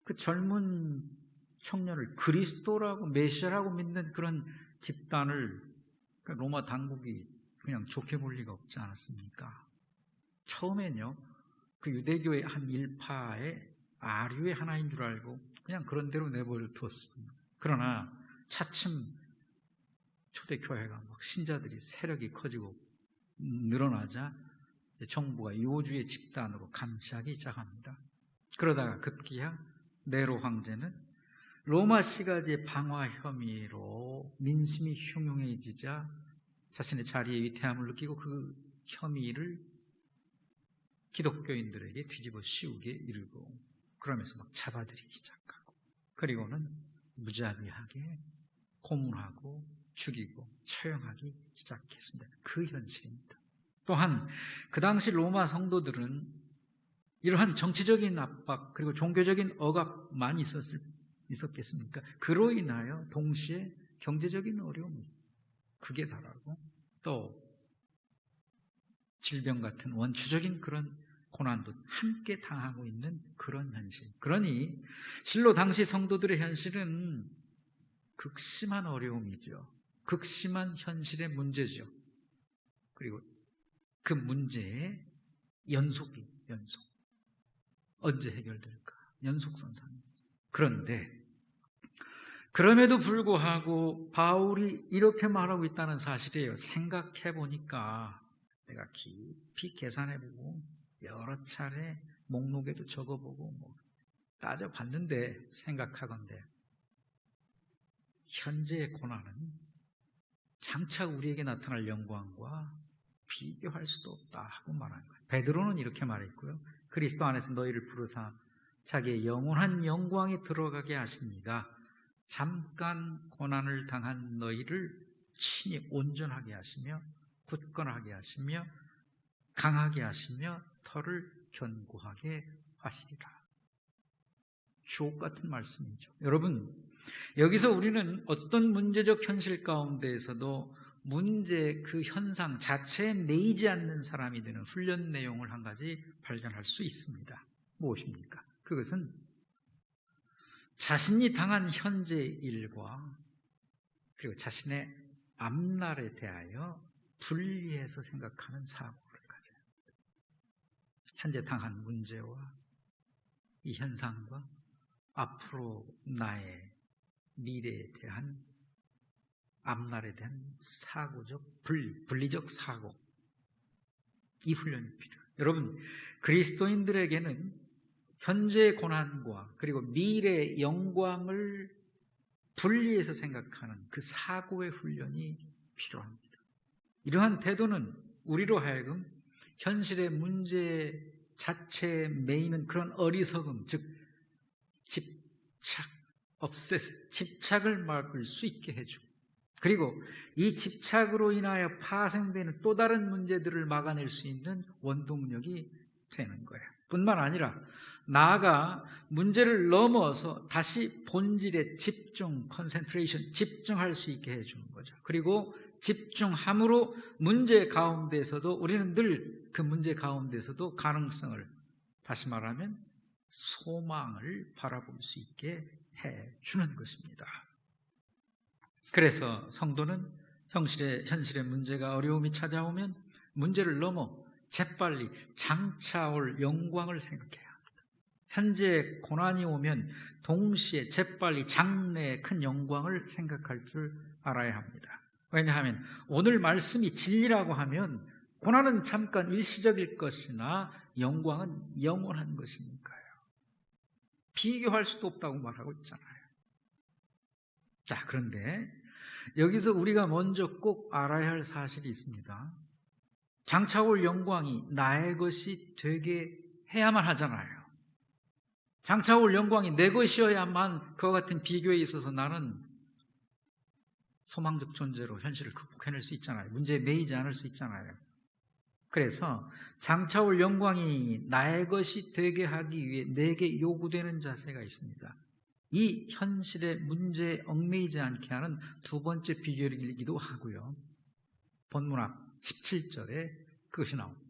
그 젊은 청년을 그리스도라고 메시아라고 믿는 그런 집단을 로마 당국이 그냥 좋게 볼 리가 없지 않았습니까? 처음엔요, 그 유대교의 한 일파의 아류의 하나인 줄 알고 그냥 그런 대로 내버려 두었습니다. 그러나 차츰 초대교회가 막 신자들이 세력이 커지고 늘어나자 정부가 요주의 집단으로 감시하기 시작합니다. 그러다가 급기야 네로 황제는 로마 시가지의 방화 혐의로 민심이 흉흉해지자 자신의 자리에 위태함을 느끼고 그 혐의를 기독교인들에게 뒤집어 씌우게 이르고 그러면서 막 잡아들이기 시작하고 그리고는 무자비하게 고문하고 죽이고 처형하기 시작했습니다. 그 현실입니다. 또한 그 당시 로마 성도들은 이러한 정치적인 압박 그리고 종교적인 억압만 있었겠습니까? 그로 인하여 동시에 경제적인 어려움이 극에 달하고 또 질병 같은 원초적인 그런 고난도 함께 당하고 있는 그런 현실. 그러니 실로 당시 성도들의 현실은 극심한 어려움이죠. 극심한 현실의 문제죠. 그리고 그 문제의 연속. 언제 해결될까? 연속선상이죠. 그런데 그럼에도 불구하고 바울이 이렇게 말하고 있다는 사실이에요. 생각해 보니까 내가 깊이 계산해보고 여러 차례 목록에도 적어보고 따져봤는데 생각하건대 현재의 고난은 장차 우리에게 나타날 영광과 비교할 수도 없다 하고 말한 거예요. 베드로는 이렇게 말했고요. 그리스도 안에서 너희를 부르사 자기의 영원한 영광에 들어가게 하십니다. 잠깐 고난을 당한 너희를 친히 온전하게 하시며 굳건하게 하시며 강하게 하시며 터를 견고하게 하시리라. 주옥 같은 말씀이죠. 여러분, 여기서 우리는 어떤 문제적 현실 가운데에서도 문제 그 현상 자체에 매이지 않는 사람이 되는 훈련 내용을 한 가지 발견할 수 있습니다. 무엇입니까? 그것은 자신이 당한 현재의 일과 그리고 자신의 앞날에 대하여 분리해서 생각하는 사고를 가져요. 현재 당한 문제와 이 현상과 앞으로 나의 미래에 대한 앞날에 대한 사고적 분리적 사고, 이 훈련이 필요해요. 여러분, 그리스도인들에게는 현재의 고난과 그리고 미래의 영광을 분리해서 생각하는 그 사고의 훈련이 필요합니다. 이러한 태도는 우리로 하여금 현실의 문제 자체에 매이는 그런 어리석음, 즉 집착을 막을 수 있게 해주고, 그리고 이 집착으로 인하여 파생되는 또 다른 문제들을 막아낼 수 있는 원동력이 되는 거예요. 뿐만 아니라 나아가 문제를 넘어서 다시 본질에 집중할 수 있게 해주는 거죠. 그리고 집중함으로 문제 가운데서도 우리는 늘 그 문제 가운데서도 가능성을, 다시 말하면 소망을 바라볼 수 있게 해주는 것입니다. 그래서 성도는 현실의 문제가 어려움이 찾아오면 문제를 넘어 재빨리 장차 올 영광을 생각해야 합니다. 현재 고난이 오면 동시에 재빨리 장래의 큰 영광을 생각할 줄 알아야 합니다. 왜냐하면 오늘 말씀이 진리라고 하면 고난은 잠깐 일시적일 것이나 영광은 영원한 것이니까요. 비교할 수도 없다고 말하고 있잖아요. 자, 그런데 여기서 우리가 먼저 꼭 알아야 할 사실이 있습니다. 장차 올 영광이 나의 것이 되게 해야만 하잖아요. 장차 올 영광이 내 것이어야만 그와 같은 비교에 있어서 나는 소망적 존재로 현실을 극복해낼 수 있잖아요. 문제에 매이지 않을 수 있잖아요. 그래서 장차 올 영광이 나의 것이 되게 하기 위해 내게 요구되는 자세가 있습니다. 이 현실의 문제에 얽매이지 않게 하는 두 번째 비결이기도 하고요. 본문 앞 17절에 그것이 나옵니다.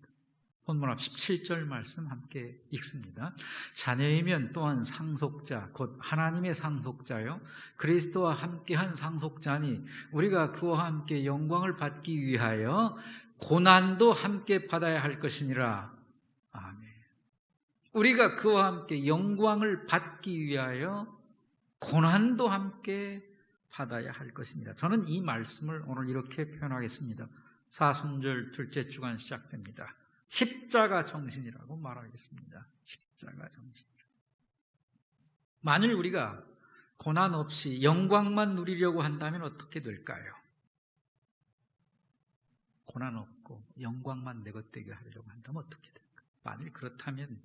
본문 앞 17절 말씀 함께 읽습니다. 자녀이면 또한 상속자, 곧 하나님의 상속자요 그리스도와 함께한 상속자니 우리가 그와 함께 영광을 받기 위하여 고난도 함께 받아야 할 것이니라. 아멘. 우리가 그와 함께 영광을 받기 위하여 고난도 함께 받아야 할 것입니다. 저는 이 말씀을 오늘 이렇게 표현하겠습니다. 사순절 둘째 주간 시작됩니다. 십자가 정신이라고 말하겠습니다. 십자가 정신. 만일 우리가 고난 없이 영광만 누리려고 한다면 어떻게 될까요? 고난 없고 영광만 내 것 되게 하려고 한다면 어떻게 될까요? 만일 그렇다면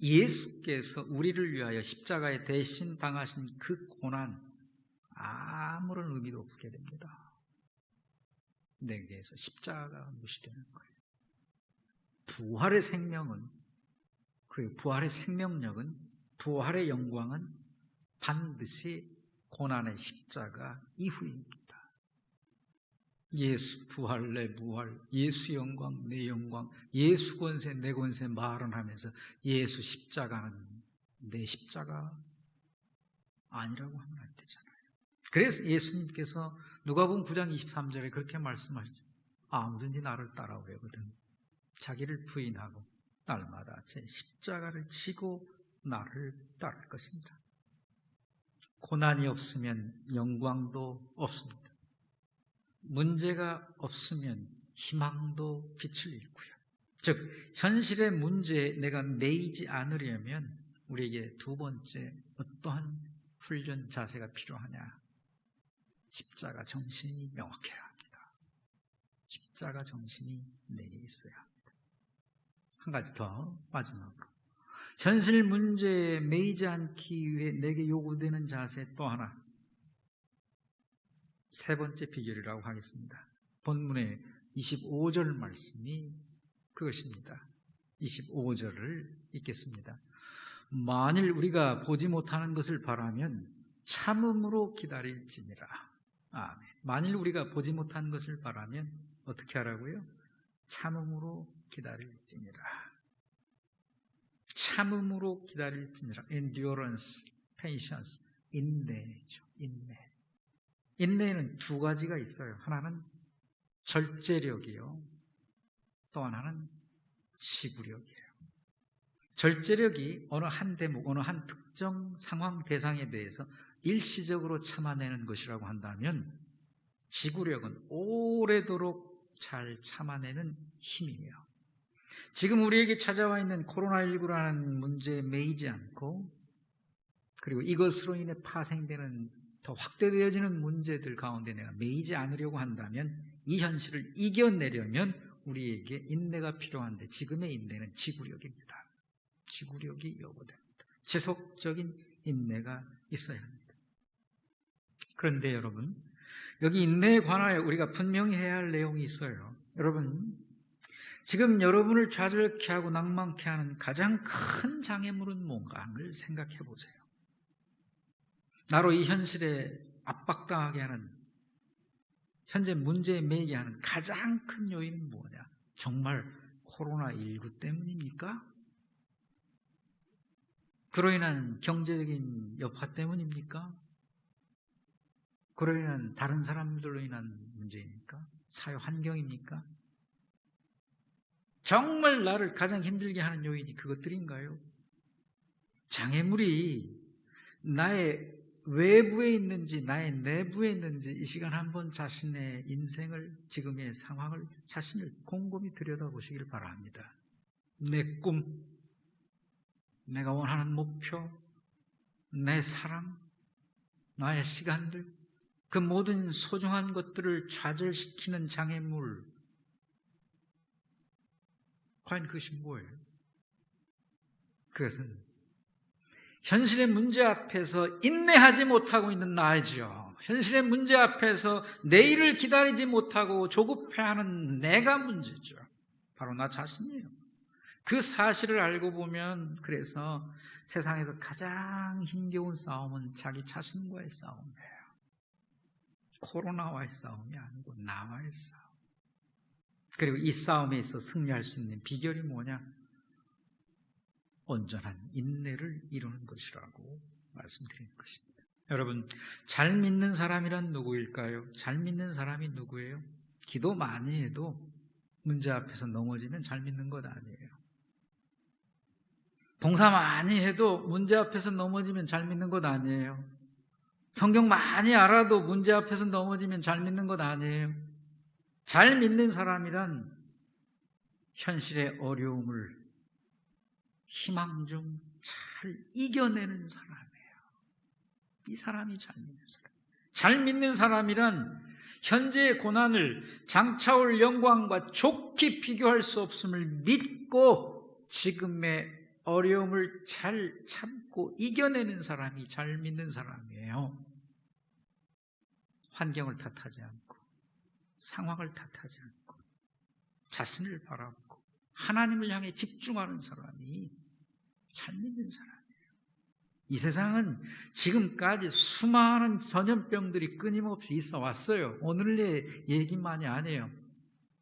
예수께서 우리를 위하여 십자가에 대신 당하신 그 고난 아무런 의미도 없게 됩니다. 내게서 십자가가 무시되는 거예요. 부활의 생명은, 그리고 부활의 생명력은, 부활의 영광은 반드시 고난의 십자가 이후입니다. 예수 부활 내 부활, 예수 영광 내 영광, 예수 권세 내 권세 말은 하면서 예수 십자가는 내 십자가 아니라고 하면 안 되잖아요. 그래서 예수님께서 누가복음 9장 23절에 그렇게 말씀하시죠. 아무든지 나를 따라오려거든 자기를 부인하고 날마다 제 십자가를 지고 나를 따를 것입니다. 고난이 없으면 영광도 없습니다. 문제가 없으면 희망도 빛을 잃고요. 즉 현실의 문제에 내가 매이지 않으려면 우리에게 두 번째 어떠한 훈련 자세가 필요하냐? 십자가 정신이 명확해야 합니다. 십자가 정신이 내게 있어야 합니다. 한 가지 더 마지막으로 현실 문제에 매이지 않기 위해 내게 요구되는 자세 또 하나, 세 번째 비결이라고 하겠습니다. 본문의 25절 말씀이 그것입니다. 25절을 읽겠습니다. 만일 우리가 보지 못하는 것을 바라면 참음으로 기다릴지니라. 아멘. 만일 우리가 보지 못한 것을 바라면 어떻게 하라고요? 참음으로 기다릴지니라. 참음으로 기다릴지니라. endurance, patience, 인내죠. 인내. 인내에는 두 가지가 있어요. 하나는 절제력이요. 또 하나는 지구력이에요. 절제력이 어느 한 대목, 어느 한 특정 상황 대상에 대해서 일시적으로 참아내는 것이라고 한다면 지구력은 오래도록 잘 참아내는 힘이에요. 지금 우리에게 찾아와 있는 코로나19라는 문제에 매이지 않고 그리고 이것으로 인해 파생되는 더 확대되어지는 문제들 가운데 내가 매이지 않으려고 한다면 이 현실을 이겨내려면 우리에게 인내가 필요한데 지금의 인내는 지구력입니다. 지구력이 요구됩니다. 지속적인 인내가 있어야 합니다. 그런데 여러분, 여기 인내에 관하여 우리가 분명히 해야 할 내용이 있어요. 여러분, 지금 여러분을 좌절케 하고 낭만케 하는 가장 큰 장애물은 뭔가를 생각해 보세요. 나로 이 현실에 압박당하게 하는, 현재 문제에 매이게 하는 가장 큰 요인은 뭐냐? 정말 코로나19 때문입니까? 그로 인한 경제적인 여파 때문입니까? 그로 인한 다른 사람들로 인한 문제입니까? 사회 환경입니까? 정말 나를 가장 힘들게 하는 요인이 그것들인가요? 장애물이 나의 외부에 있는지 나의 내부에 있는지 이 시간 한번 자신의 인생을, 지금의 상황을 자신을 곰곰이 들여다보시길 바랍니다. 내 꿈, 내가 원하는 목표, 내 사랑, 나의 시간들, 그 모든 소중한 것들을 좌절시키는 장애물, 과연 그것이 뭐예요? 그것은 현실의 문제 앞에서 인내하지 못하고 있는 나이죠. 현실의 문제 앞에서 내일을 기다리지 못하고 조급해하는 내가 문제죠. 바로 나 자신이에요. 그 사실을 알고 보면 그래서 세상에서 가장 힘겨운 싸움은 자기 자신과의 싸움이에요. 코로나와의 싸움이 아니고 나와의 싸움. 그리고 이 싸움에 있어 승리할 수 있는 비결이 뭐냐? 온전한 인내를 이루는 것이라고 말씀드리는 것입니다. 여러분, 잘 믿는 사람이란 누구일까요? 잘 믿는 사람이 누구예요? 기도 많이 해도 문제 앞에서 넘어지면 잘 믿는 것 아니에요. 봉사 많이 해도 문제 앞에서 넘어지면 잘 믿는 것 아니에요. 성경 많이 알아도 문제 앞에서 넘어지면 잘 믿는 것 아니에요. 잘 믿는 사람이란 현실의 어려움을 희망 중 잘 이겨내는 사람이에요. 이 사람이 잘 믿는 사람. 잘 믿는 사람이란 현재의 고난을 장차올 영광과 좋게 비교할 수 없음을 믿고 지금의 어려움을 잘 참고 이겨내는 사람이 잘 믿는 사람이에요. 환경을 탓하지 않고 상황을 탓하지 않고 자신을 바라보고 하나님을 향해 집중하는 사람이 잘 믿는 사람이에요. 이 세상은 지금까지 수많은 전염병들이 끊임없이 있어 왔어요. 오늘의 얘기만이 아니에요.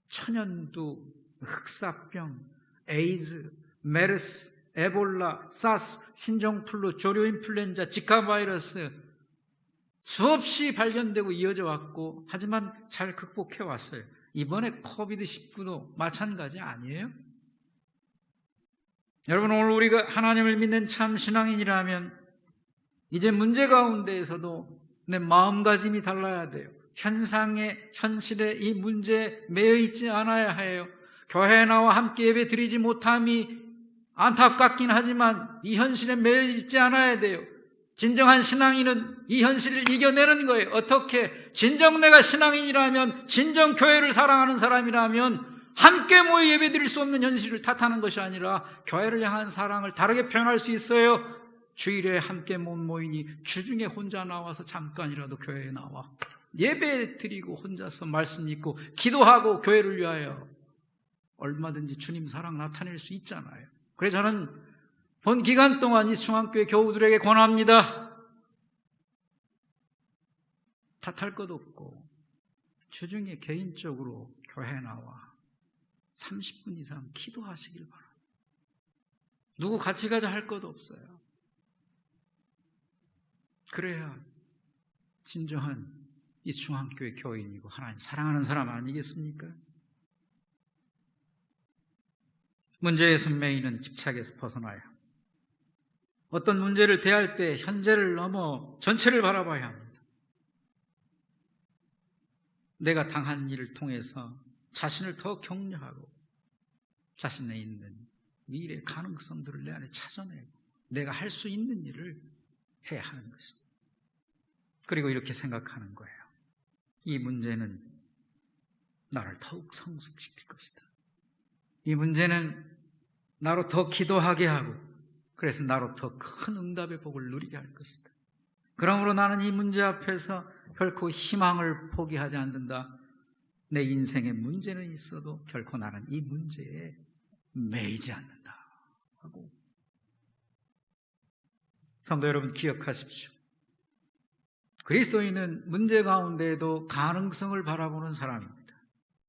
천연두, 흑사병, 에이즈, 메르스, 에볼라, 사스, 신종플루, 조류인플루엔자, 지카 바이러스 수없이 발견되고 이어져 왔고 하지만 잘 극복해 왔어요. 이번에 코비드19도 마찬가지 아니에요? 여러분, 오늘 우리가 하나님을 믿는 참 신앙인이라면 이제 문제 가운데에서도 내 마음가짐이 달라야 돼요. 현실에 이 문제에 매여 있지 않아야 해요. 교회에 나와 함께 예배 드리지 못함이 안타깝긴 하지만 이 현실에 매여 있지 않아야 돼요. 진정한 신앙인은 이 현실을 이겨내는 거예요. 어떻게? 진정 내가 신앙인이라면, 진정 교회를 사랑하는 사람이라면 함께 모여 예배 드릴 수 없는 현실을 탓하는 것이 아니라 교회를 향한 사랑을 다르게 표현할 수 있어요. 주일에 함께 못 모이니 주중에 혼자 나와서 잠깐이라도 교회에 나와 예배 드리고 혼자서 말씀 읽고 기도하고 교회를 위하여 얼마든지 주님 사랑 나타낼 수 있잖아요. 그래서 저는 본 기간 동안 이 중앙교회 교우들에게 권합니다. 탓할 것 없고 주중에 개인적으로 교회에 나와 30분 이상 기도하시길 바랍니다. 누구 같이 가자 할 것 없어요. 그래야 진정한 이 중앙교회 교인이고 하나님 사랑하는 사람 아니겠습니까? 문제에서 매이는 집착에서 벗어나야 합니다. 어떤 문제를 대할 때 현재를 넘어 전체를 바라봐야 합니다. 내가 당한 일을 통해서 자신을 더 격려하고 자신에 있는 미래의 가능성들을 내 안에 찾아내고 내가 할 수 있는 일을 해야 하는 것입니다. 그리고 이렇게 생각하는 거예요. 이 문제는 나를 더욱 성숙시킬 것이다. 이 문제는 나로 더 기도하게 하고 그래서 나로 더 큰 응답의 복을 누리게 할 것이다. 그러므로 나는 이 문제 앞에서 결코 희망을 포기하지 않는다. 내 인생에 문제는 있어도 결코 나는 이 문제에 매이지 않는다 하고. 성도 여러분, 기억하십시오. 그리스도인은 문제 가운데에도 가능성을 바라보는 사람입니다.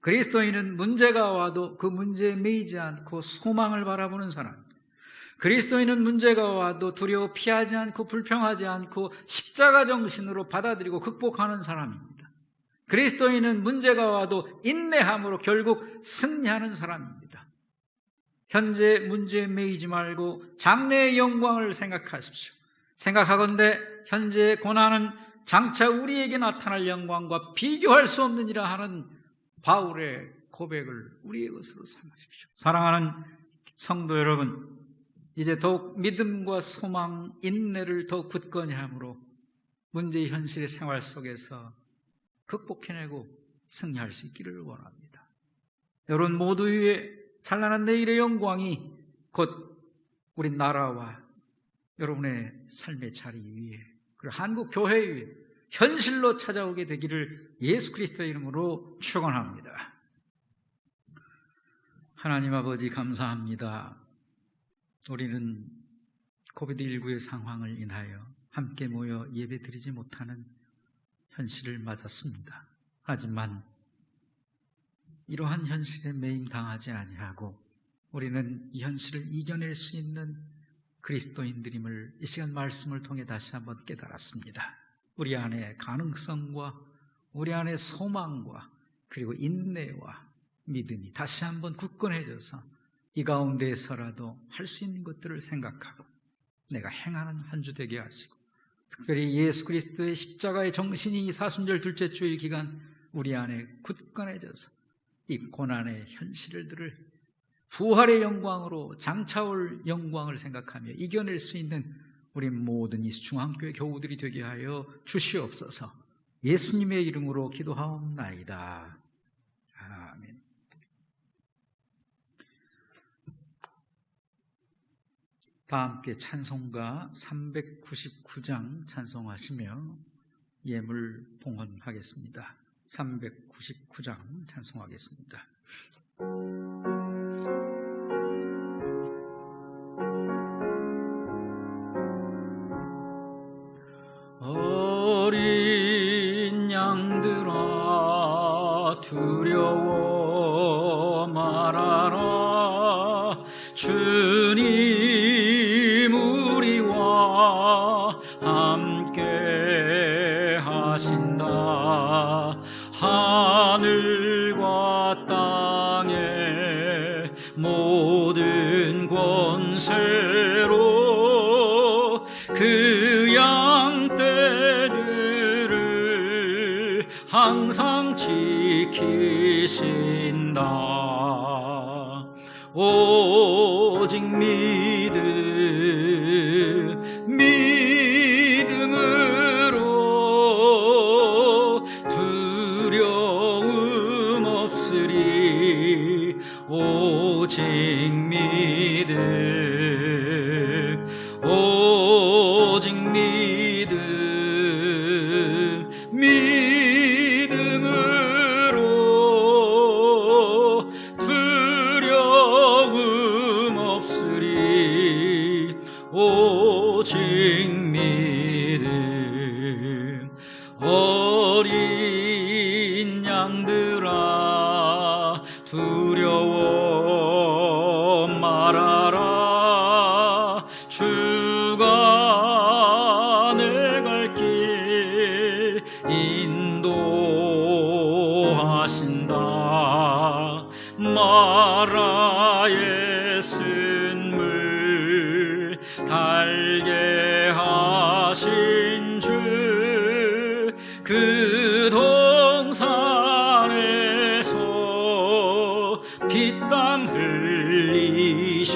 그리스도인은 문제가 와도 그 문제에 매이지 않고 소망을 바라보는 사람입니다. 그리스도인은 문제가 와도 두려워 피하지 않고 불평하지 않고 십자가 정신으로 받아들이고 극복하는 사람입니다. 그리스도인은 문제가 와도 인내함으로 결국 승리하는 사람입니다. 현재 문제에 매이지 말고 장래의 영광을 생각하십시오. 생각하건대 현재의 고난은 장차 우리에게 나타날 영광과 비교할 수 없느니라 하는 바울의 고백을 우리의 것으로 삼으십시오. 사랑하는 성도 여러분, 이제 더욱 믿음과 소망, 인내를 더욱 굳건히 함으로 문제의 현실의 생활 속에서 극복해내고 승리할 수 있기를 원합니다. 여러분 모두의 찬란한 내일의 영광이 곧 우리 나라와 여러분의 삶의 자리 위에 그리고 한국 교회 위에 현실로 찾아오게 되기를 예수 그리스도의 이름으로 축원합니다. 하나님 아버지 감사합니다. 우리는 코비드19의 상황을 인하여 함께 모여 예배드리지 못하는 현실을 맞았습니다. 하지만 이러한 현실에 매임당하지 아니하고 우리는 이 현실을 이겨낼 수 있는 그리스도인들임을 이 시간 말씀을 통해 다시 한번 깨달았습니다. 우리 안에 가능성과 우리 안에 소망과 그리고 인내와 믿음이 다시 한번 굳건해져서 이 가운데에서라도 할 수 있는 것들을 생각하고 내가 행하는 한 주 되게 하시고 특별히 예수 그리스도의 십자가의 정신이 이 사순절 둘째 주일 기간 우리 안에 굳건해져서 이 고난의 현실들을 부활의 영광으로 장차올 영광을 생각하며 이겨낼 수 있는 우리 모든 이 중앙교회 교우들이 되게 하여 주시옵소서. 예수님의 이름으로 기도하옵나이다. 아멘. 다 함께 찬송가 399장 찬송하시며 예물 봉헌하겠습니다. 399장 찬송하겠습니다. 어린 양들아 두려워 말아라. 주님 우리와 함께 하신다. 하늘과 땅의 모든 권세로 그 양떼들을 항상 지키신다. 오직 믿음으로 두려움 없으리. 오직 믿음으로 두려움 없으리. 오직 믿음. 어린 양들아 두려워 말아라. 주가 내 갈 길 인도하신다. 마라의 쓴물 달게 하신 주, 그 동산에서 피땀 흘리셨네.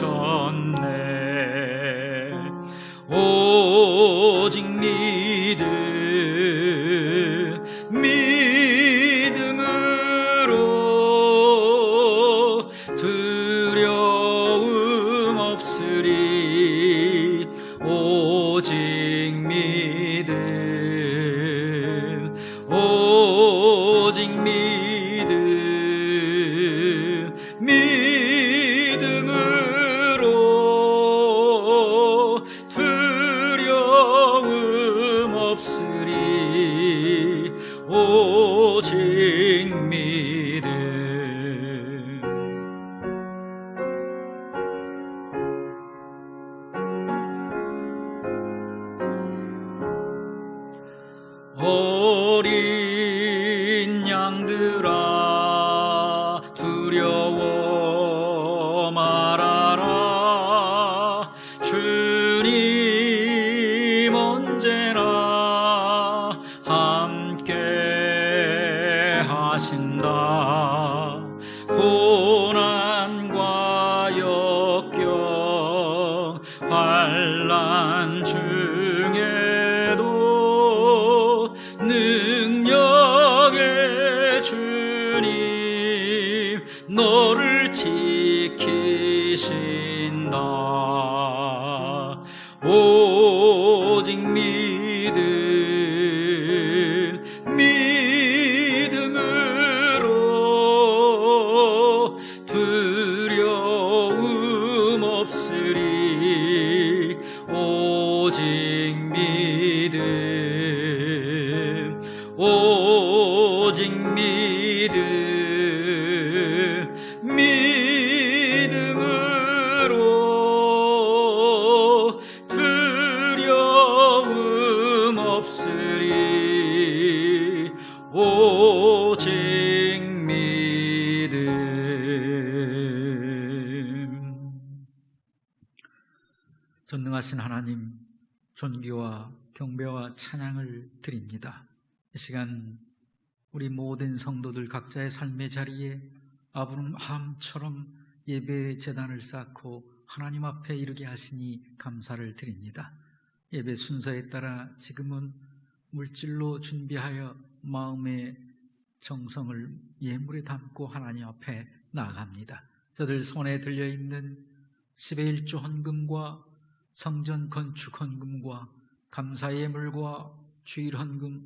오직 믿음으로 두려움 없으리. 오직 믿음. 오직 믿음으로 두려움 없으리. 오직 믿음. 어린 양들아 두려워 말아라. 주님 언제나 함께 하신다. 고난과 역경 환난 중에도 능력의 주님 너를 지키신다. 오직 믿음으로 두려움 없으리. 오직 믿음. 오직 믿음으로 두려움 없으리. 오직 믿음. 전능하신 하나님, 존귀와 경배와 찬양을 드립니다. 이 시간 우리 모든 성도들 각자의 삶의 자리에 아브라함처럼 예배의 제단을 쌓고 하나님 앞에 이르게 하시니 감사를 드립니다. 예배 순서에 따라 지금은 물질로 준비하여 마음의 정성을 예물에 담고 하나님 앞에 나아갑니다. 저들 손에 들려있는 10의 1조 헌금과 성전 건축 헌금과 감사 예물과 주일 헌금,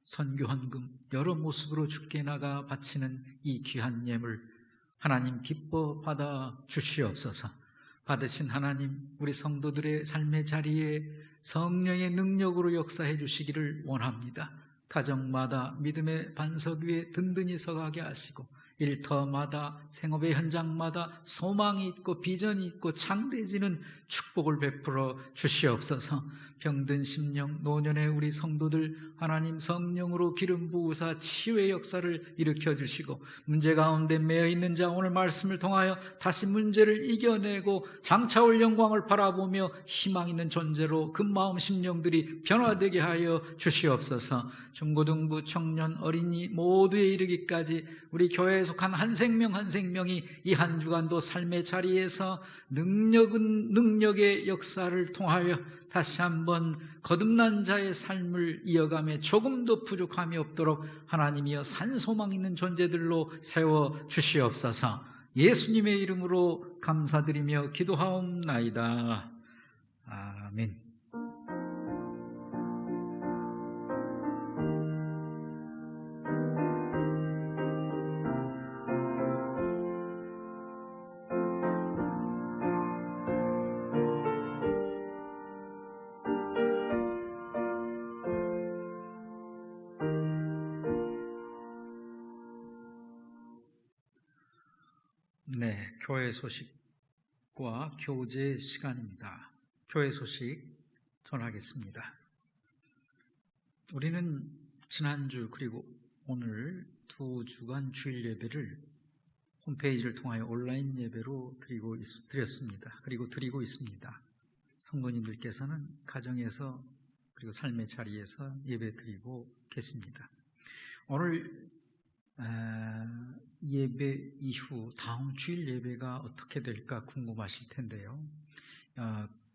선교 헌금 여러 모습으로 주께 나가 바치는 이 귀한 예물 하나님 기뻐 받아 주시옵소서. 받으신 하나님, 우리 성도들의 삶의 자리에 성령의 능력으로 역사해 주시기를 원합니다. 가정마다 믿음의 반석 위에 든든히 서가게 하시고 일터마다 생업의 현장마다 소망이 있고 비전이 있고 창대해지는 축복을 베풀어 주시옵소서. 병든 심령 노년의 우리 성도들 하나님 성령으로 기름 부으사 치유의 역사를 일으켜 주시고, 문제 가운데 매여 있는 자 오늘 말씀을 통하여 다시 문제를 이겨내고 장차올 영광을 바라보며 희망 있는 존재로 그 마음 심령들이 변화되게 하여 주시옵소서. 중고등부 청년 어린이 모두에 이르기까지 우리 교회에 속한 한 생명 한 생명이 이 한 주간도 삶의 자리에서 능력의 역사를 통하여 다시 한번 거듭난 자의 삶을 이어가며 조금도 부족함이 없도록 하나님이여 산소망 있는 존재들로 세워 주시옵소서. 예수님의 이름으로 감사드리며 기도하옵나이다. 아멘. 네, 교회 소식과 교제 시간입니다. 교회 소식 전하겠습니다. 우리는 지난주 그리고 오늘 두 주간 주일 예배를 홈페이지를 통하여 온라인 예배로 드렸습니다. 그리고 드리고 있습니다. 성도님들께서는 가정에서 그리고 삶의 자리에서 예배 드리고 계십니다. 오늘 예배 이후 다음 주일 예배가 어떻게 될까 궁금하실 텐데요.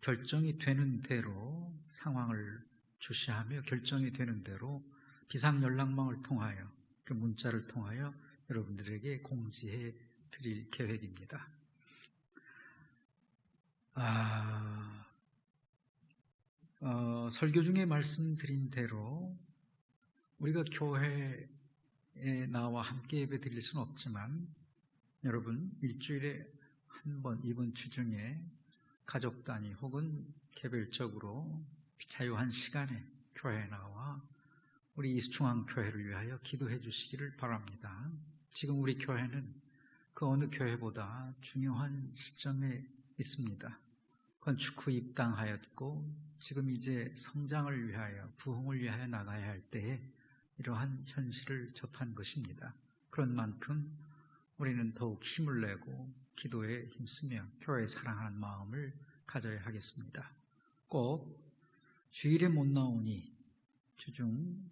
결정이 되는 대로 상황을 주시하며 결정이 되는 대로 비상연락망을 통하여 그 문자를 통하여 여러분들에게 공지해 드릴 계획입니다. 설교 중에 말씀드린 대로 우리가 교회에 나와 함께 예배 드릴 수는 없지만 여러분 일주일에 한 번 이번 주 중에 가족 단위 혹은 개별적으로 자유한 시간에 교회에 나와 우리 이수중앙교회를 위하여 기도해 주시기를 바랍니다. 지금 우리 교회는 그 어느 교회보다 중요한 시점에 있습니다. 건축 후 입당하였고 지금 이제 성장을 위하여 부흥을 위하여 나가야 할 때에 이러한 현실을 접한 것입니다. 그런 만큼 우리는 더욱 힘을 내고 기도에 힘쓰며 교회에 사랑하는 마음을 가져야 하겠습니다. 꼭 주일에 못 나오니 주중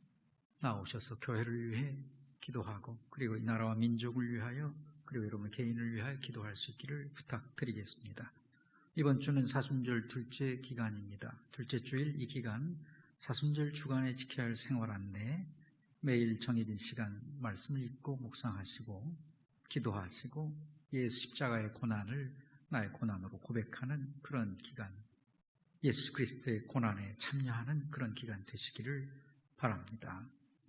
나오셔서 교회를 위해 기도하고 그리고 이 나라와 민족을 위하여 그리고 여러분 개인을 위하여 기도할 수 있기를 부탁드리겠습니다. 이번 주는 사순절 둘째 기간입니다. 둘째 주일 이 기간 사순절 주간에 지켜야 할 생활 안내 매일 정해진 시간 말씀을 읽고 묵상하시고 기도하시고 예수 십자가의 고난을 나의 고난으로 고백하는 그런 기간, 예수 그리스도의 고난에 참여하는 그런 기간 되시기를 바랍니다.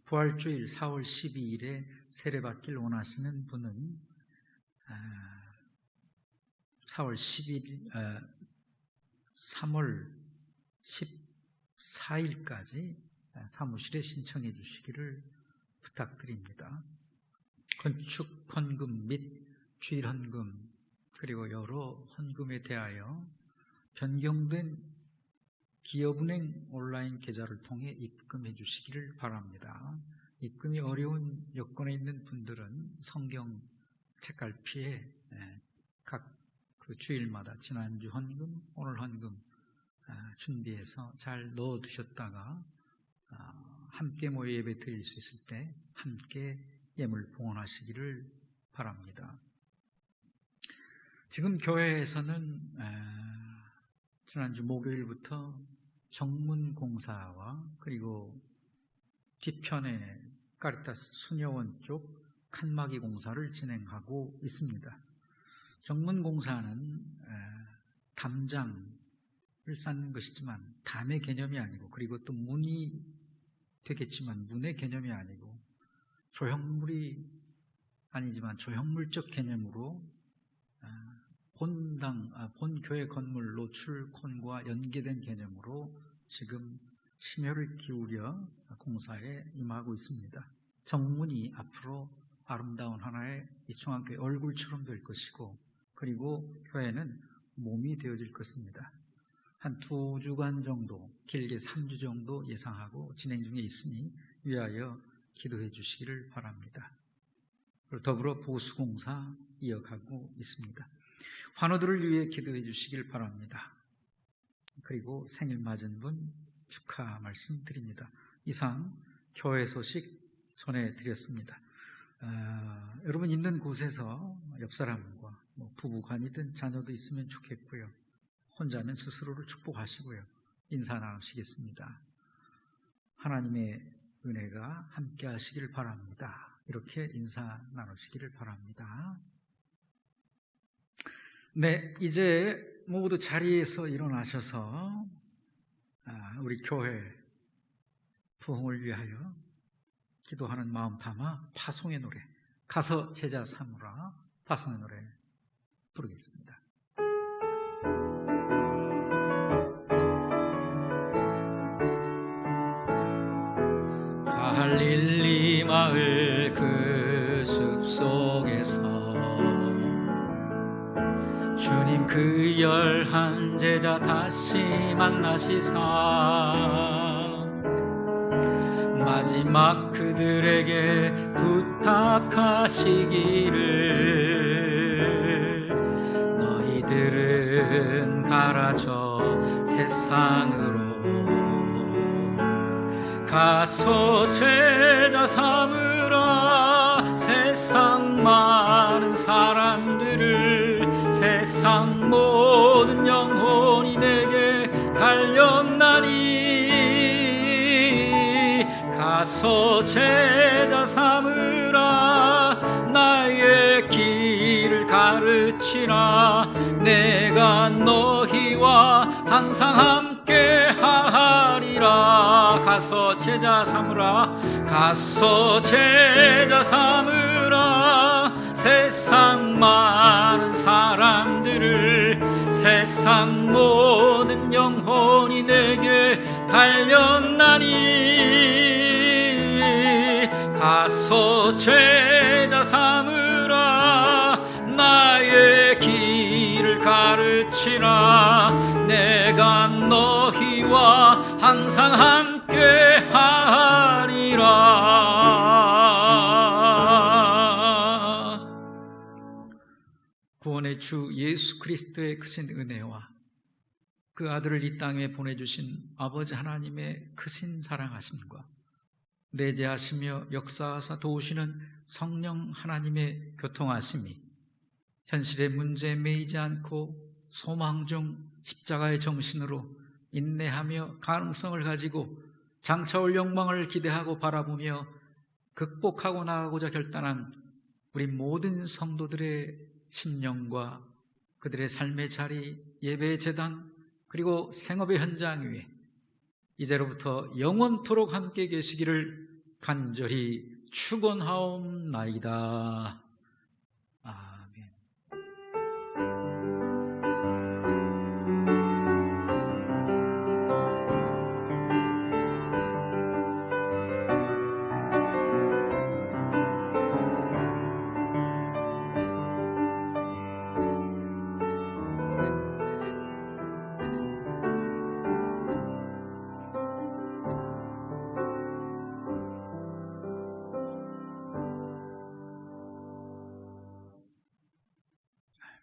부활주일 4월 12일에 세례받기를 원하시는 분은 3월 14일까지 사무실에 신청해 주시기를 부탁드립니다. 건축 헌금 및 주일 헌금 그리고 여러 헌금에 대하여 변경된 기업은행 온라인 계좌를 통해 입금해 주시기를 바랍니다. 입금이 어려운 여건에 있는 분들은 성경 책갈피에 각 그 주일마다 지난주 헌금, 오늘 헌금 준비해서 잘 넣어 두셨다가 함께 모여 예배 드릴 수 있을 때 함께 예물 봉헌하시기를 바랍니다. 지금 교회에서는 지난주 목요일부터 정문공사와 그리고 뒤편에 카리타스 수녀원 쪽 칸막이 공사를 진행하고 있습니다. 정문공사는 담장을 쌓는 것이지만 담의 개념이 아니고 그리고 또 문이 되겠지만 문의 개념이 아니고 조형물이 아니지만 조형물적 개념으로 본 교회 건물 노출콘과 연계된 개념으로 지금 심혈을 기울여 공사에 임하고 있습니다. 정문이 앞으로 아름다운 하나의 이 중앙교회 얼굴처럼 될 것이고, 그리고 교회는 몸이 되어질 것입니다. 한 2주간 정도, 길게 3주 정도 예상하고 진행 중에 있으니 위하여 기도해 주시기를 바랍니다. 그리고 더불어 보수공사 이어가고 있습니다. 환우들을 위해 기도해 주시길 바랍니다. 그리고 생일 맞은 분 축하 말씀드립니다. 이상 교회 소식 전해드렸습니다. 여러분 있는 곳에서 옆 사람과 부부간이든 자녀도 있으면 좋겠고요. 혼자면 스스로를 축복하시고요. 인사 나누시겠습니다. 하나님의 은혜가 함께 하시기를 바랍니다. 이렇게 인사 나누시기를 바랍니다. 네, 이제 모두 자리에서 일어나셔서 우리 교회 부흥을 위하여 기도하는 마음 담아 파송의 노래, 가서 제자 삼으라 파송의 노래 부르겠습니다. 갈릴리 마을 그 숲속에서 주님 그 11 제자 다시 만나시사 마지막 그들에게 부탁하시기를 너희들은 가라져 세상으로 가서 제자 삼으라 세상 많은 사람들을 세상 모든 영혼이 내게 달렸나니 가서 제자 삼으라 나의 길을 가르치라 내가 너희와 항상 함께 하리라 가서 제자 삼으라 가서 제자 삼으라 세상 많은 사람들을 세상 모든 영혼이 내게 달렸나니 가서 제자 삼으라 나의 길을 가르치라 내가 너희와 항상 함께 하리라. 구원의 주 예수 그리스도의 크신 은혜와 그 아들을 이 땅에 보내주신 아버지 하나님의 크신 사랑하심과 내재하시며 역사하사 도우시는 성령 하나님의 교통하심이 현실의 문제에 매이지 않고 소망 중 십자가의 정신으로 인내하며 가능성을 가지고 장차올 영광을 기대하고 바라보며 극복하고 나가고자 결단한 우리 모든 성도들의 심령과 그들의 삶의 자리, 예배의 제단, 그리고 생업의 현장 위에 이제로부터 영원토록 함께 계시기를 간절히 축원하옵나이다.